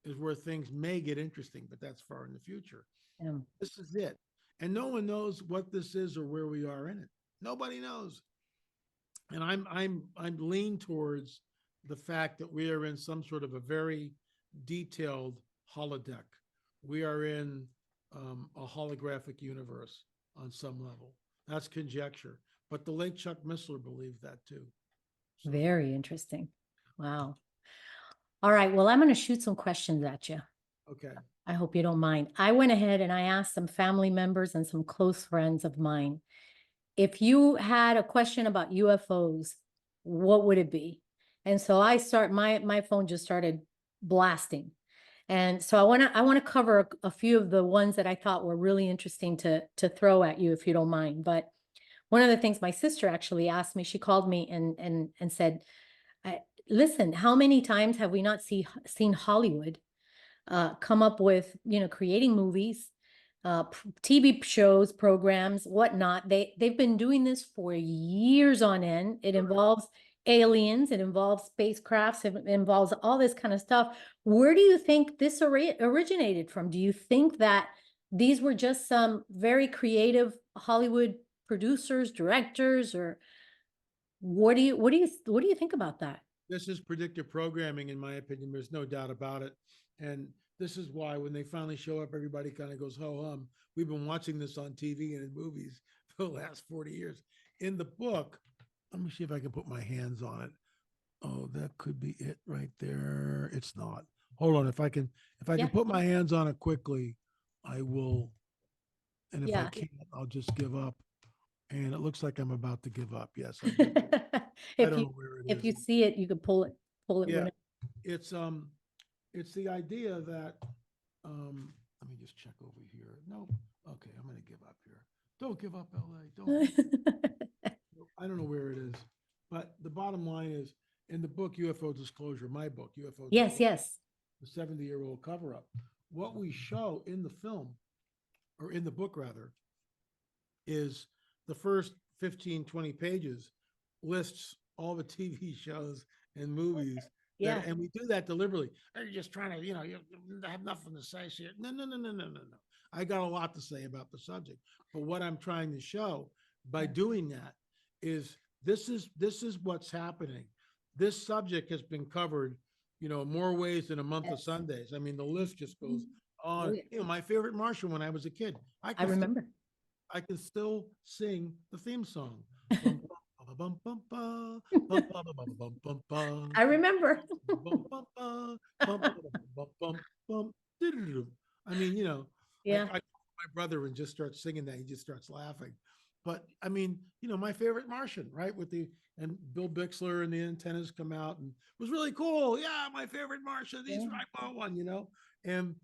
is where things may get interesting, but that's far in the future. Yeah. This is it. And no one knows what this is or where we are in it. Nobody knows. And I'm lean towards the fact that we are in some sort of a very detailed holodeck. We are in a holographic universe on some level. That's conjecture. But the late Chuck Missler believed that too. So, Very interesting. Wow. All right. Well, I'm going to shoot some questions at you. okay. I hope you don't mind. I went ahead and I asked some family members and some close friends of mine, if you had a question about UFOs, what would it be? And so my phone just started blasting. And so I want to cover a few of the ones that I thought were really interesting to throw at you if you don't mind. But one of the things my sister actually asked me, she called me and said, listen, how many times have we not seen Hollywood come up with, creating movies, TV shows, programs, whatnot. They've been doing this for years on end. It involves aliens, it involves spacecrafts, it involves all this kind of stuff. Where do you think this originated from? Do you think that these were just some very creative Hollywood producers, directors, or what do you think about that? This is predictive programming, in my opinion. There's no doubt about it. And this is why when they finally show up, everybody kind of goes, ho hum. We've been watching this on TV and in movies for the last 40 years. In the book, let me see if I can put my hands on it. Oh, that could be it right there. It's not. Hold on. If I can Yeah, put my hands on it quickly, I will. And if I yeah. can't, I'll just give up. And it looks like I'm about to give up. Yes, I give up. I If don't you know where it if is. you see it, you could pull it Yeah, when it's it's the idea that let me just check over here. Nope. Okay, I'm gonna give up here. Don't give up, LA. Don't give up. it. I don't know where it is. But the bottom line is in the book UFO Disclosure, my book, UFO Yes, Disclosure, yes. the 70-year-old cover up, what we show in the film, or in the book rather, is the first 15, 20 pages lists all the TV shows and movies that, Yeah. and we do that deliberately. You're just trying to, you have nothing to say. So no. I got a lot to say about the subject. But what I'm trying to show by doing that is this is what's happening. This subject has been covered, more ways than a month of Yes. Sundays. I mean, the list just goes Oh, on. yeah. My favorite Martian when I was a kid. I remember. I can still sing the theme song. Bum, bum, bum, bum, bum, bum, bum, bum, bum, bum, bum, I remember. bum, bum, bum, bum, bum, bum, bum, bum, bum, doo-doo-doo. I mean, I Yeah. told my brother and just starts singing that. He just starts laughing. But I mean, my favorite Martian, right? And Bill Bixler and the antennas come out and it was really cool. Yeah, my favorite Martian. He's Yeah. right one. And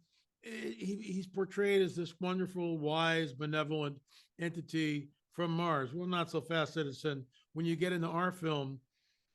he's portrayed as this wonderful, wise, benevolent entity from Mars. Well, not so fast, citizen. When you get into our film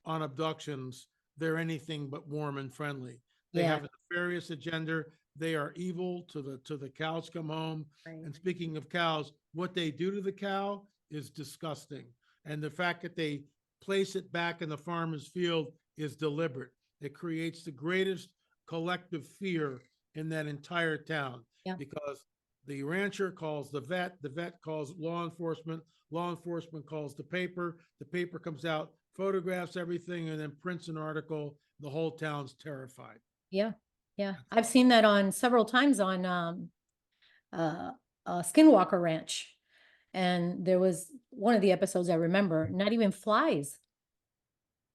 on abductions, they're anything but warm and friendly. They Yeah. have a nefarious agenda. They are evil to the cows come home. Right. And speaking of cows, what they do to the cow is disgusting. And the fact that they place it back in the farmer's field is deliberate. It creates the greatest collective fear in that entire town Yeah. because the rancher calls the vet calls law enforcement calls the paper comes out, photographs everything, and then prints an article. The whole town's terrified. Yeah. Yeah. I've seen that on several times on Skinwalker Ranch. And there was one of the episodes I remember, not even flies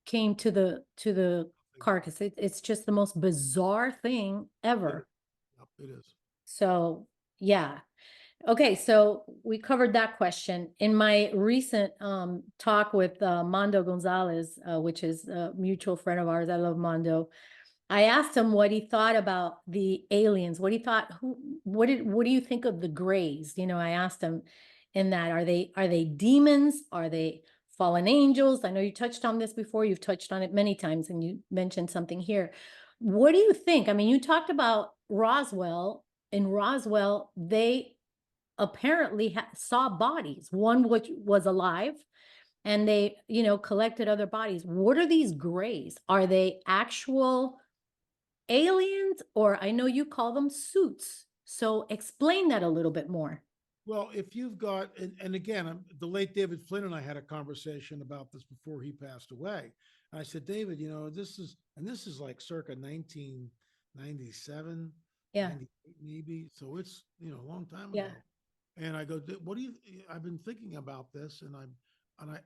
came to the carcass. It's just the most bizarre thing ever. It is. So yeah. Okay, so we covered that question. In my recent talk with Mondo Gonzalez, which is a mutual friend of ours, I love Mondo. I asked him what he thought about the aliens. What he thought, what do you think of the Greys? I asked him in that, are they demons? Are they fallen angels? I know you touched on this before. You've touched on it many times and you mentioned something here. What do you think? I mean, you talked about Roswell. In Roswell, they apparently saw bodies, one which was alive, and they, collected other bodies. What are these Greys? Are they actual aliens, or I know you call them suits? So explain that a little bit more. Well, if you've got, and again, the late David Flynn and I had a conversation about this before he passed away. And I said, David, this is like circa 1997, Yeah. 98 maybe. So it's, a long time Yeah. ago. And I go, what do you, I've been thinking about this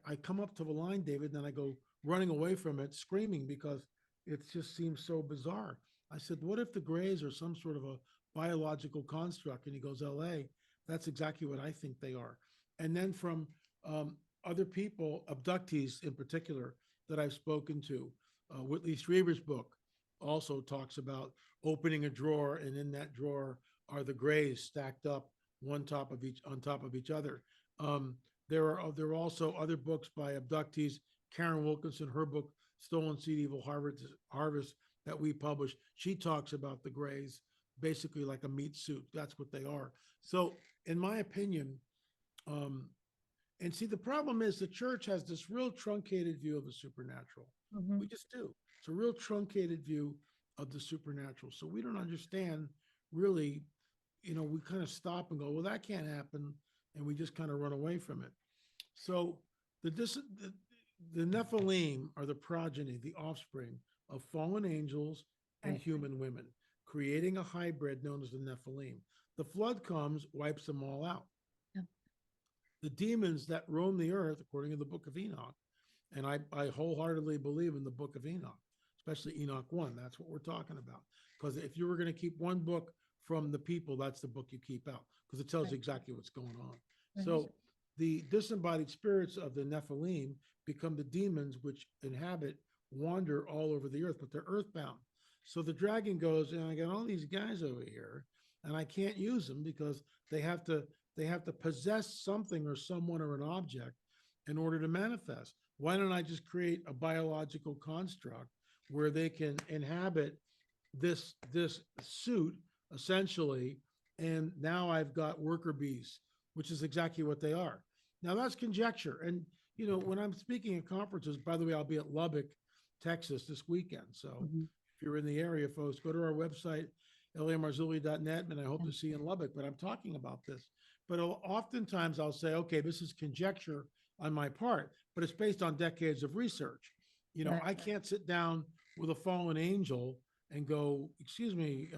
I come up to the line, David, and then I go running away from it, screaming because it just seems so bizarre. I said, what if the Greys are some sort of a biological construct? And he goes, LA, that's exactly what I think they are. And then from other people, abductees in particular, that I've spoken to, Whitley Strieber's book also talks about opening a drawer, and in that drawer are the Greys stacked up on top of each other. There are also other books by abductees. Karen Wilkinson, her book Stolen Seed Evil Harvest that we published, she talks about the Greys basically like a meat suit. That's what they are. So, in my opinion, and see, the problem is the church has this real truncated view of the supernatural. Mhm. We just do. It's a real truncated view of the supernatural. So we don't understand really, we kind of stop and go, well, that can't happen. And we just kind of run away from it. So the Nephilim are the progeny, the offspring of fallen angels and Right. human women, creating a hybrid known as the Nephilim. The flood comes, wipes them all out. Yeah. The demons that roam the earth, according to the book of Enoch, and I wholeheartedly believe in the book of Enoch, especially Enoch 1. That's what we're talking about. Because if you were going to keep one book from the people, that's the book you keep out, because it tells Right. you exactly what's going on. Right. So the disembodied spirits of the Nephilim become the demons which wander all over the earth, but they're earthbound. So the dragon goes, and I got all these guys over here, and I can't use them because they have to possess something or someone or an object in order to manifest. Why don't I just create a biological construct where they can inhabit this suit essentially, and now I've got worker bees, which is exactly what they are. Now that's conjecture, and when I'm speaking at conferences, by the way, I'll be at Lubbock, Texas this weekend. So Mhm. if you're in the area, folks, go to our website, lamarzulli.net, and I hope to see you in Lubbock. But I'm talking about this. But oftentimes I'll say, okay, this is conjecture on my part, but it's based on decades of research. Right. I can't sit down with a fallen angel and go, excuse me,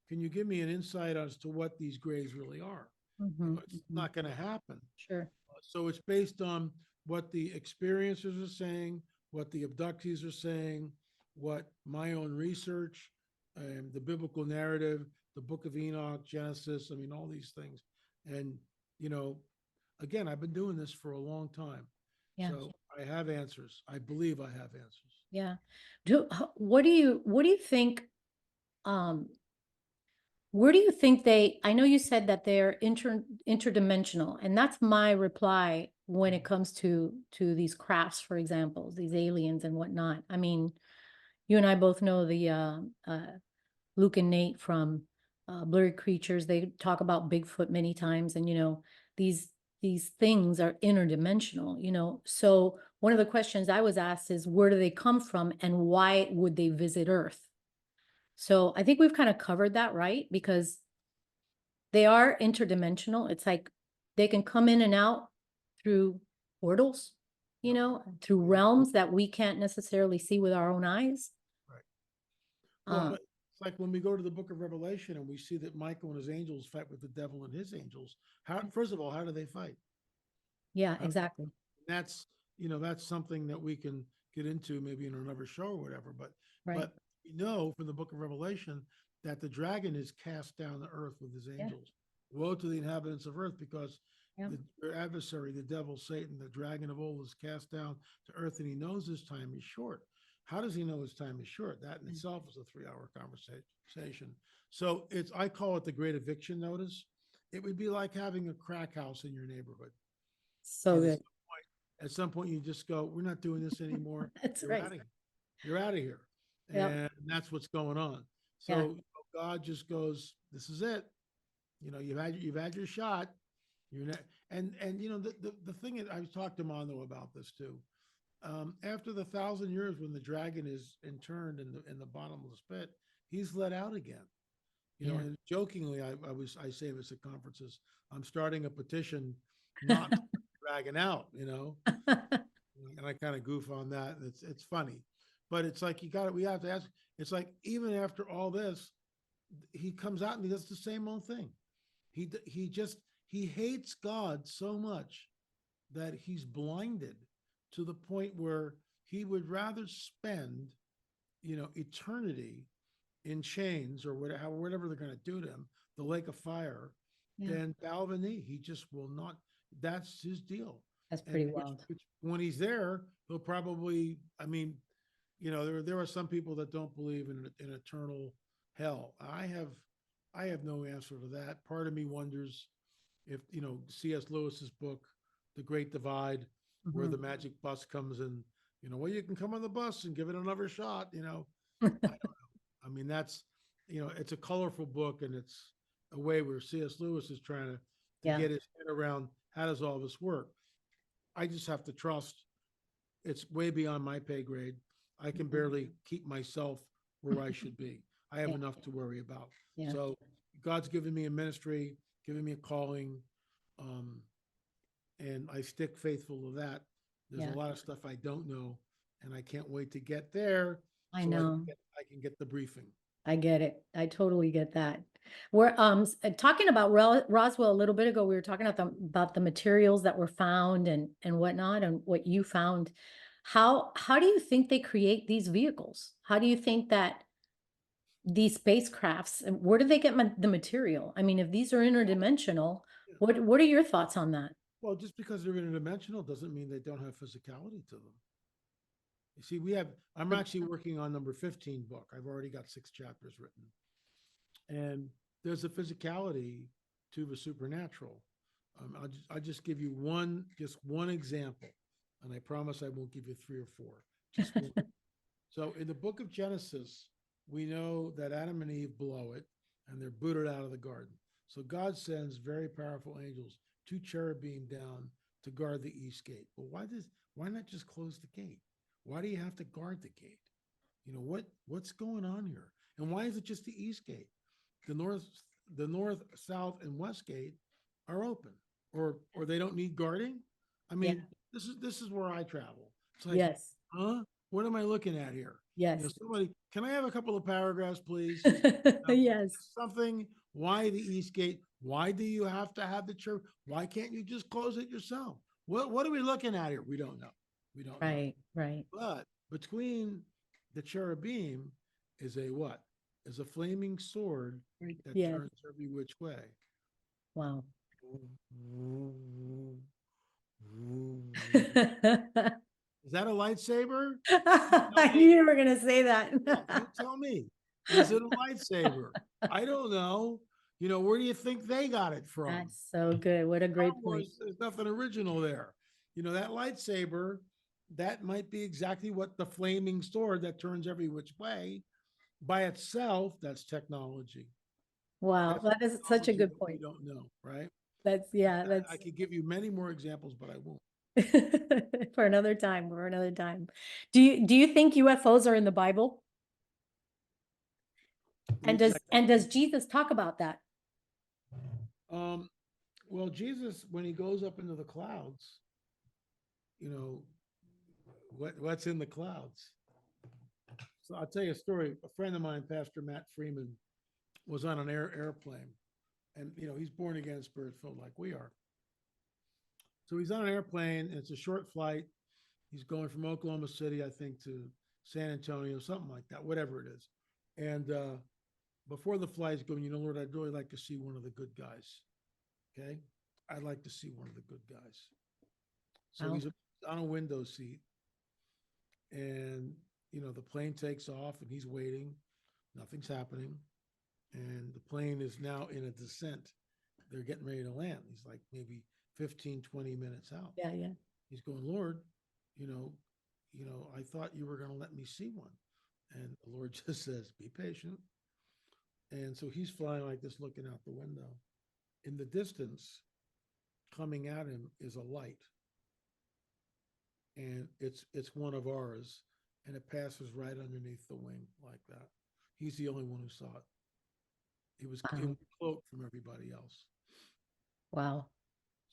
can you give me an insight as to what these Greys really are? Mhm. It's Mhm. not going to happen. Sure. So it's based on what the experiencers are saying, what the abductees are saying, what my own research, the biblical narrative, the book of Enoch, Genesis, I mean, all these things. And, you know, again, I've been doing this for a long time. Yeah. So I have answers. I believe I have answers. Yeah. What do you think, um, where do you think I know you said that they're interdimensional, and that's my reply when it comes to these crafts, for example, these aliens and whatnot. I mean, you and I both know the Luke and Nate from Blurry Creatures. They talk about Bigfoot many times, and these these things are interdimensional. So one of the questions I was asked is, where do they come from, and why would they visit Earth? So I think we've kind of covered that, right? Because they are interdimensional. It's like they can come in and out through portals, through realms that we can't necessarily see with our own eyes. Right. Well, Uh, but it's like when we go to the book of Revelation and we see that Michael and his angels fight with the devil and his angels. First of all, how do they fight? yeah, How, exactly. that's, that's something that we can get into maybe in another show or whatever. Right. But we know from the book of Revelation that the dragon is cast down to earth with his Yeah. angels. Woe to the inhabitants of earth, because Yeah. their adversary, the devil, Satan, the dragon of old, is cast down to earth, and he knows his time is short. How does he know his time is short? That in itself is a 3-hour conversation. So I call it the great eviction notice. It would be like having a crack house in your neighborhood. So And good. at some point you just go, we're not doing this anymore. That's You're right. out of here. You're out of here. Yep. And that's what's going on. Yeah. So God just goes, this is it. You've had your shot. You're not, and the thing is, I've talked to Mondo about this too. After the 1,000 years, when the dragon is interned in the bottomless pit, he's let out again. Yeah. And jokingly, I say this at conferences, I'm starting a petition not to let the dragon out, and I kind of goof on that. And it's funny, but it's like we have to ask. It's like, even after all this, he comes out and he does the same old thing. He hates God so much that he's blinded to the point where he would rather spend, eternity in chains or whatever they're going to do to him, the lake of fire, Yeah. than bow the knee. He just will not. That's his deal. That's And pretty wild. which when he's there, he'll probably. I mean, there are some people that don't believe in an eternal hell. I have no answer to that. Part of me wonders if C.S. Lewis's book, The Great Divide, where the magic bus comes in. Well, you can come on the bus and give it another shot. I don't know. I mean, it's a colorful book, and it's a way where C.S. Lewis is trying to Yeah. get his head around how does all this work. I just have to trust it's way beyond my pay grade. I can barely keep myself where I should be. I have Yeah. enough to worry about. Yeah. So God's given me a ministry, given me a calling, um, and I stick faithful to that. There's Yeah. a lot of stuff I don't know, and I can't wait to get there I so know. I can get the briefing. I get it. I totally get that. We're talking about Roswell a little bit ago. We were talking about the materials that were found and whatnot, and what you found. How do you think they create these vehicles? How do you think that these spacecrafts, and where do they get the material? I mean, if these are interdimensional, Yeah. what are your thoughts on that? Well, just because they're interdimensional doesn't mean they don't have physicality to them. You see, I'm actually working on number 15 book. I've already got 6 chapters written. And there's a physicality to the supernatural. I'll just give you one example, and I promise I won't give you 3 or 4. Just one. So in the book of Genesis, we know that Adam and Eve blow it, and they're booted out of the garden. So God sends very powerful angels, 2 cherubim down to guard the east gate. Well, why not just close the gate? Why do you have to guard the gate? What's going on here? And why is it just the east gate? The north, south, and west gate are open, or they don't need guarding. I mean, Yeah. this is where I travel. It's like, Yes. huh? What am I looking at here? Yes. Somebody, can I have a couple of paragraphs, please? Yes. Something. Why the east gate? Why do you have to have the church? Why can't you just close it yourself? What are we looking at here? We don't know. We don't know. Right. Right. But between the cherubim is a what? Is a flaming sword that Yes. turns every which way. Wow. Is that a lightsaber? Tell I knew me. you were gonna say that. No, you tell me. Is it a lightsaber? I don't know. Where do you think they got it from? That's so good. What a Star great point. Wars, there's nothing original there. That lightsaber, that might be exactly what the flaming sword that turns every which way by itself, that's technology. Wow, That's that is such a technology good that we point. don't know, right? Yeah, I that's could give you many more examples, but I won't. for another time, for another time. Do you think UFOs are in the Bible? And Read does second. and does Jesus talk about that? Um, well, Jesus, when he goes up into the clouds, you know, what's in the clouds? So I'll tell you a story. A friend of mine, Pastor Matt Freeman, was on an airplane, and he's born again, spirit filled like we are. So he's on an airplane, and it's a short flight. He's going from Oklahoma City, I think, to San Antonio, something like that, whatever it is. And before the flight's going, Lord, I'd really like to see one of the good guys. Okay, I'd like to see one of the good guys. So Wow. he's on a window seat, and the plane takes off, and he's waiting. Nothing's happening, and the plane is now in a descent. They're getting ready to land. He's like maybe 15, 20 minutes out. Yeah, yeah. He's going, Lord, you know, I thought you were going to let me see one. And the Lord just says, be patient. And so he's flying like this, looking out the window. In the distance, coming at him is a light. And it's one of ours. And it passes right underneath the wing like that. He's the only one who saw it. It Wow. was cloaked from everybody else. Wow.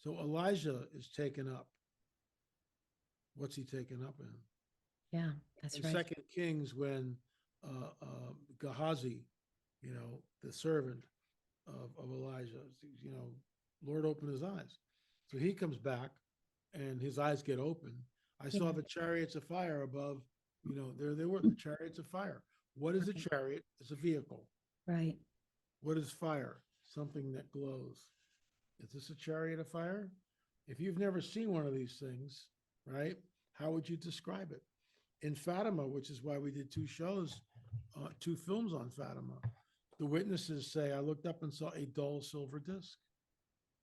So Elijah is taken up. What's he taken up in? Yeah, that's In right. Second Kings, when Gehazi, the servant of Elijah, Lord opened his eyes. So he comes back and his eyes get open. I saw Yeah, the chariots of fire above, there they were, the chariots of fire. What is a right. chariot? It's a vehicle. Right. What is fire? Something that glows. Is this a chariot of fire? If you've never seen one of these things, right, how would you describe it? In Fatima, which is why we did two films on Fatima, the witnesses say, I looked up and saw a dull silver disc.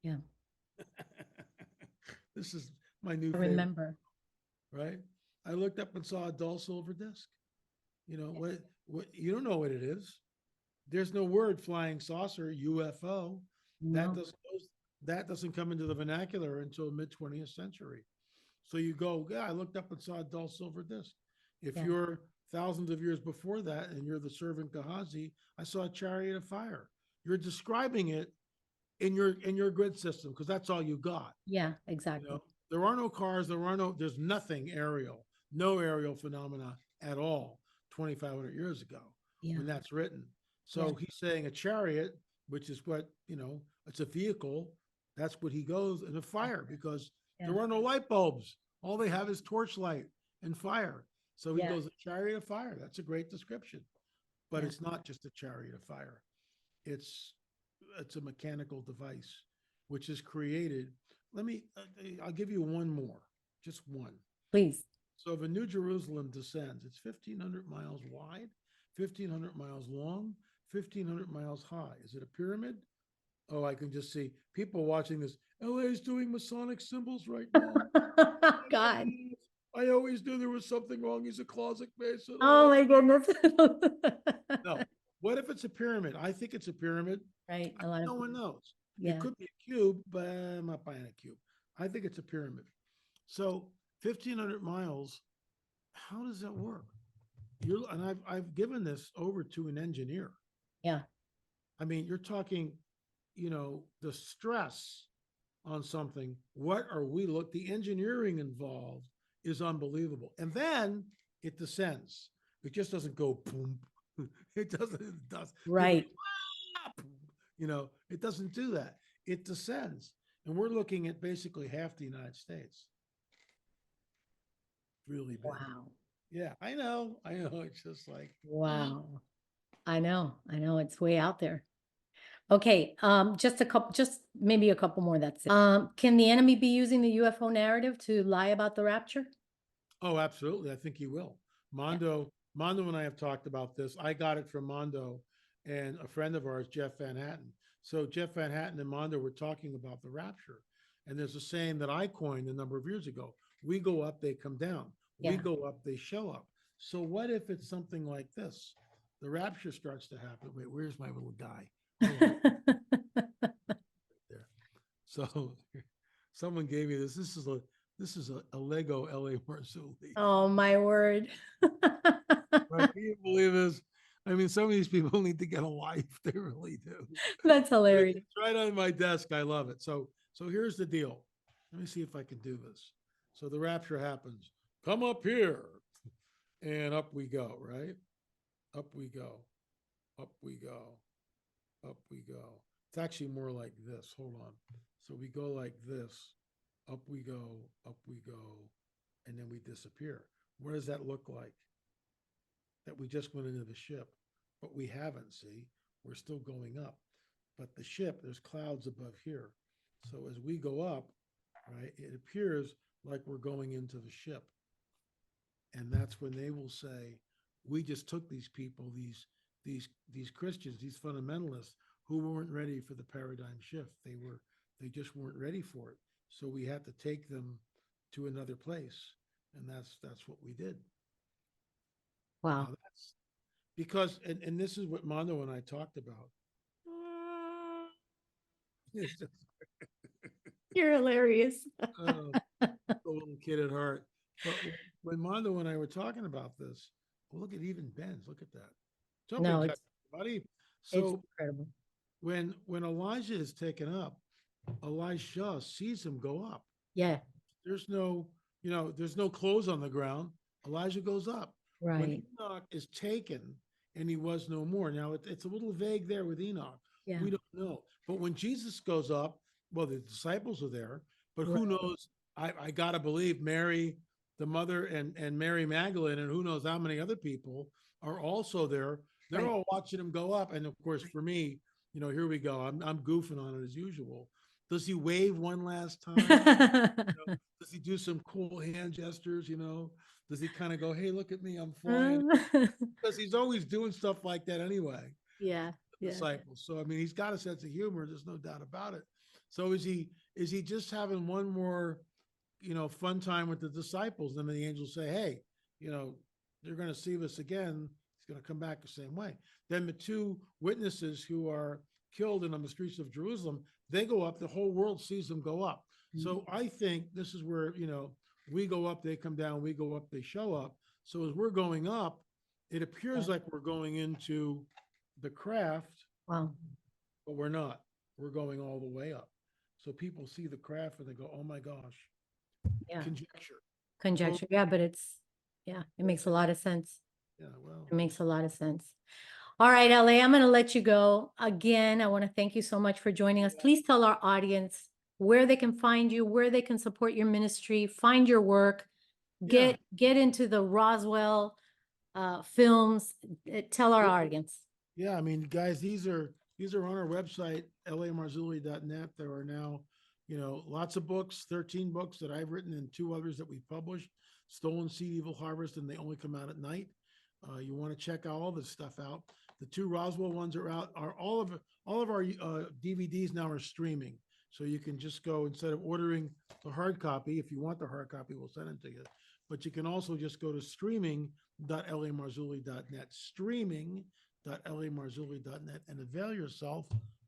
Yeah. This is my new I favorite, remember. right? I looked up and saw a dull silver disc. What you don't know what it is. There's no word flying saucer, UFO. That No. doesn't that doesn't come into the vernacular until mid 20th century. So you go, yeah, I looked up and saw a dull silver disc. If Yeah. you're thousands of years before that and you're the servant Gehazi, I saw a chariot of fire. You're describing it in your grid system because that's all you got. Yeah, You know, exactly. there are no cars, there's nothing aerial, no aerial phenomena at all 2,500 years ago Yeah. when that's written. Yeah. So he's saying a chariot, which is what, it's a vehicle. That's what he goes in a fire because Yeah. there are no light bulbs. All they have is torchlight and fire. So he Yeah. goes, a chariot of fire. That's a great description. But Yeah. it's not just a chariot of fire. It's it's a mechanical device which is created. I'll give you one more, just one. Please. So if a New Jerusalem descends, it's 1,500 miles wide, 1,500 miles long, 1,500 miles high. Is it a pyramid? Oh, I can just see people watching this. LA is doing Masonic symbols right now. God. I always knew there was something wrong. He's a closet mason. Oh Oh, my goodness. no. What if it's a pyramid? I think it's a pyramid. Right. A lot of No one people. knows. It Yeah. could be a cube, but I'm not buying a cube. I think it's a pyramid. So 1,500 miles, how does that work? And I've given this over to an engineer. Yeah. I mean, you're talking, the stress on something. What are we the engineering involved is unbelievable. And then it descends. It just doesn't go boom. It doesn't, it does. People, Right. it doesn't do that. It descends. And we're looking at basically half the United States. Really big. Wow. Yeah, I know. I know. It's just like, Wow. I know. It's way out there. Okay, just maybe a couple more, that's it. Can the enemy be using the UFO narrative to lie about the rapture? Oh, absolutely. I think he will. Yeah. Mondo and I have talked about this. I got it from Mondo and a friend of ours, Jeff Van Hatten. So Jeff Van Hatten and Mondo were talking about the rapture. And there's a saying that I coined a number of years ago. We go up, they come down. We Yeah. go up, they show up. So what if it's something like this? The rapture starts to happen. Wait, where's my little guy? Hold on, there. So someone gave me this. This is a Lego LA Marzulli. Oh, my word. Right? Can you believe this? I mean, some of these people need to get a life. They really do. That's But hilarious. it's right on my desk. I love it. So here's the deal. Let me see if I can do this. So the rapture happens. Come up here. And up we go, right? Up we go. Up we go. Up we go. It's actually more like this. Hold on. So we go like this. Up we go. Up we go. And then we disappear. What does that look like? That we just went into the ship, but we haven't, see? We're still going up. But the ship, there's clouds above here. So as we go up, right, it appears like we're going into the ship. And that's when they will say, we just took these people, these Christians, these fundamentalists who weren't ready for the paradigm shift. They just weren't ready for it. So we had to take them to another place. And that's what we did. Wow. Now that's because, and this is what Mondo and I talked about. It's just, You're hilarious. oh, a little kid at heart. But when Mondo and I were talking about this, well, look at even Ben's. Look at that. Jump No, in, it's buddy. it's So incredible. when Elijah is taken up, Elisha sees him go up. Yeah, There's no, there's no clothes on the ground. Elijah goes up. When right. Enoch is taken and he was no more. Now it's a little vague there with Enoch. Yeah, We don't know. But when Jesus goes up, well, the disciples are there, but right. who knows? I gotta believe Mary, the mother, and Mary Magdalene, and who knows how many other people are also there. They're Right. all watching him go up. And of course, for me, here we go. I'm goofing on it as usual. Does he wave one last time? Does he do some cool hand gestures? Does he kind of go, "Hey, look at me, I'm flying"? Because he's always doing stuff like that anyway. Yeah, yeah. Disciples. So I mean, he's got a sense of humor. There's no doubt about it. So is he just having one more, fun time with the disciples? And then the angels say, "Hey, you're going to see this again. He's going to come back the same way." Then the two witnesses who are killed in on the streets of Jerusalem, they go up. The whole world sees them go up. So I think this is where, we go up, they come down, we go up, they show up. So as we're going up, it appears like we're going into the craft, Wow. but we're not. We're going all the way up. So people see the craft and they go, "Oh my gosh." Yeah. Conjecture. Conjecture. Yeah, but it makes a lot of sense. Yeah, well, It makes a lot of sense. All right, LA, I'm going to let you go. Again, I want to thank you so much for joining us. Please tell our audience where they can find you, where they can support your ministry, find your work, get into the Roswell films. Tell our audience. yeah, I mean, guys, these are on our website, lamarzulli.net. There are now, lots of books, 13 books that I've written and 2 others that we've published, Stolen Seed, Evil Harvest, and they only come out at night. You want to check all this stuff out. The 2 Roswell ones are out. All of our DVDs now are streaming. So you can just go, instead of ordering the hard copy, if you want the hard copy, we'll send it to you. But you can also just go to streaming.lamarzulli.net, streaming.lamarzulli.net, and avail yourself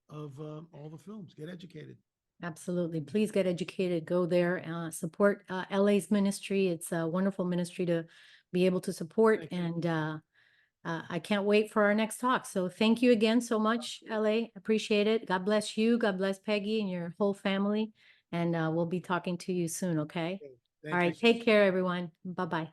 of all the films. Get educated. Absolutely. Please get educated. Go there, support LA's ministry. It's a wonderful ministry to be able to support. And I can't wait for our next talk. So thank you again so much, LA. Appreciate it. God bless you. God bless Peggy and your whole family. And we'll be talking to you soon, okay? All right. Take care, everyone. Bye-bye.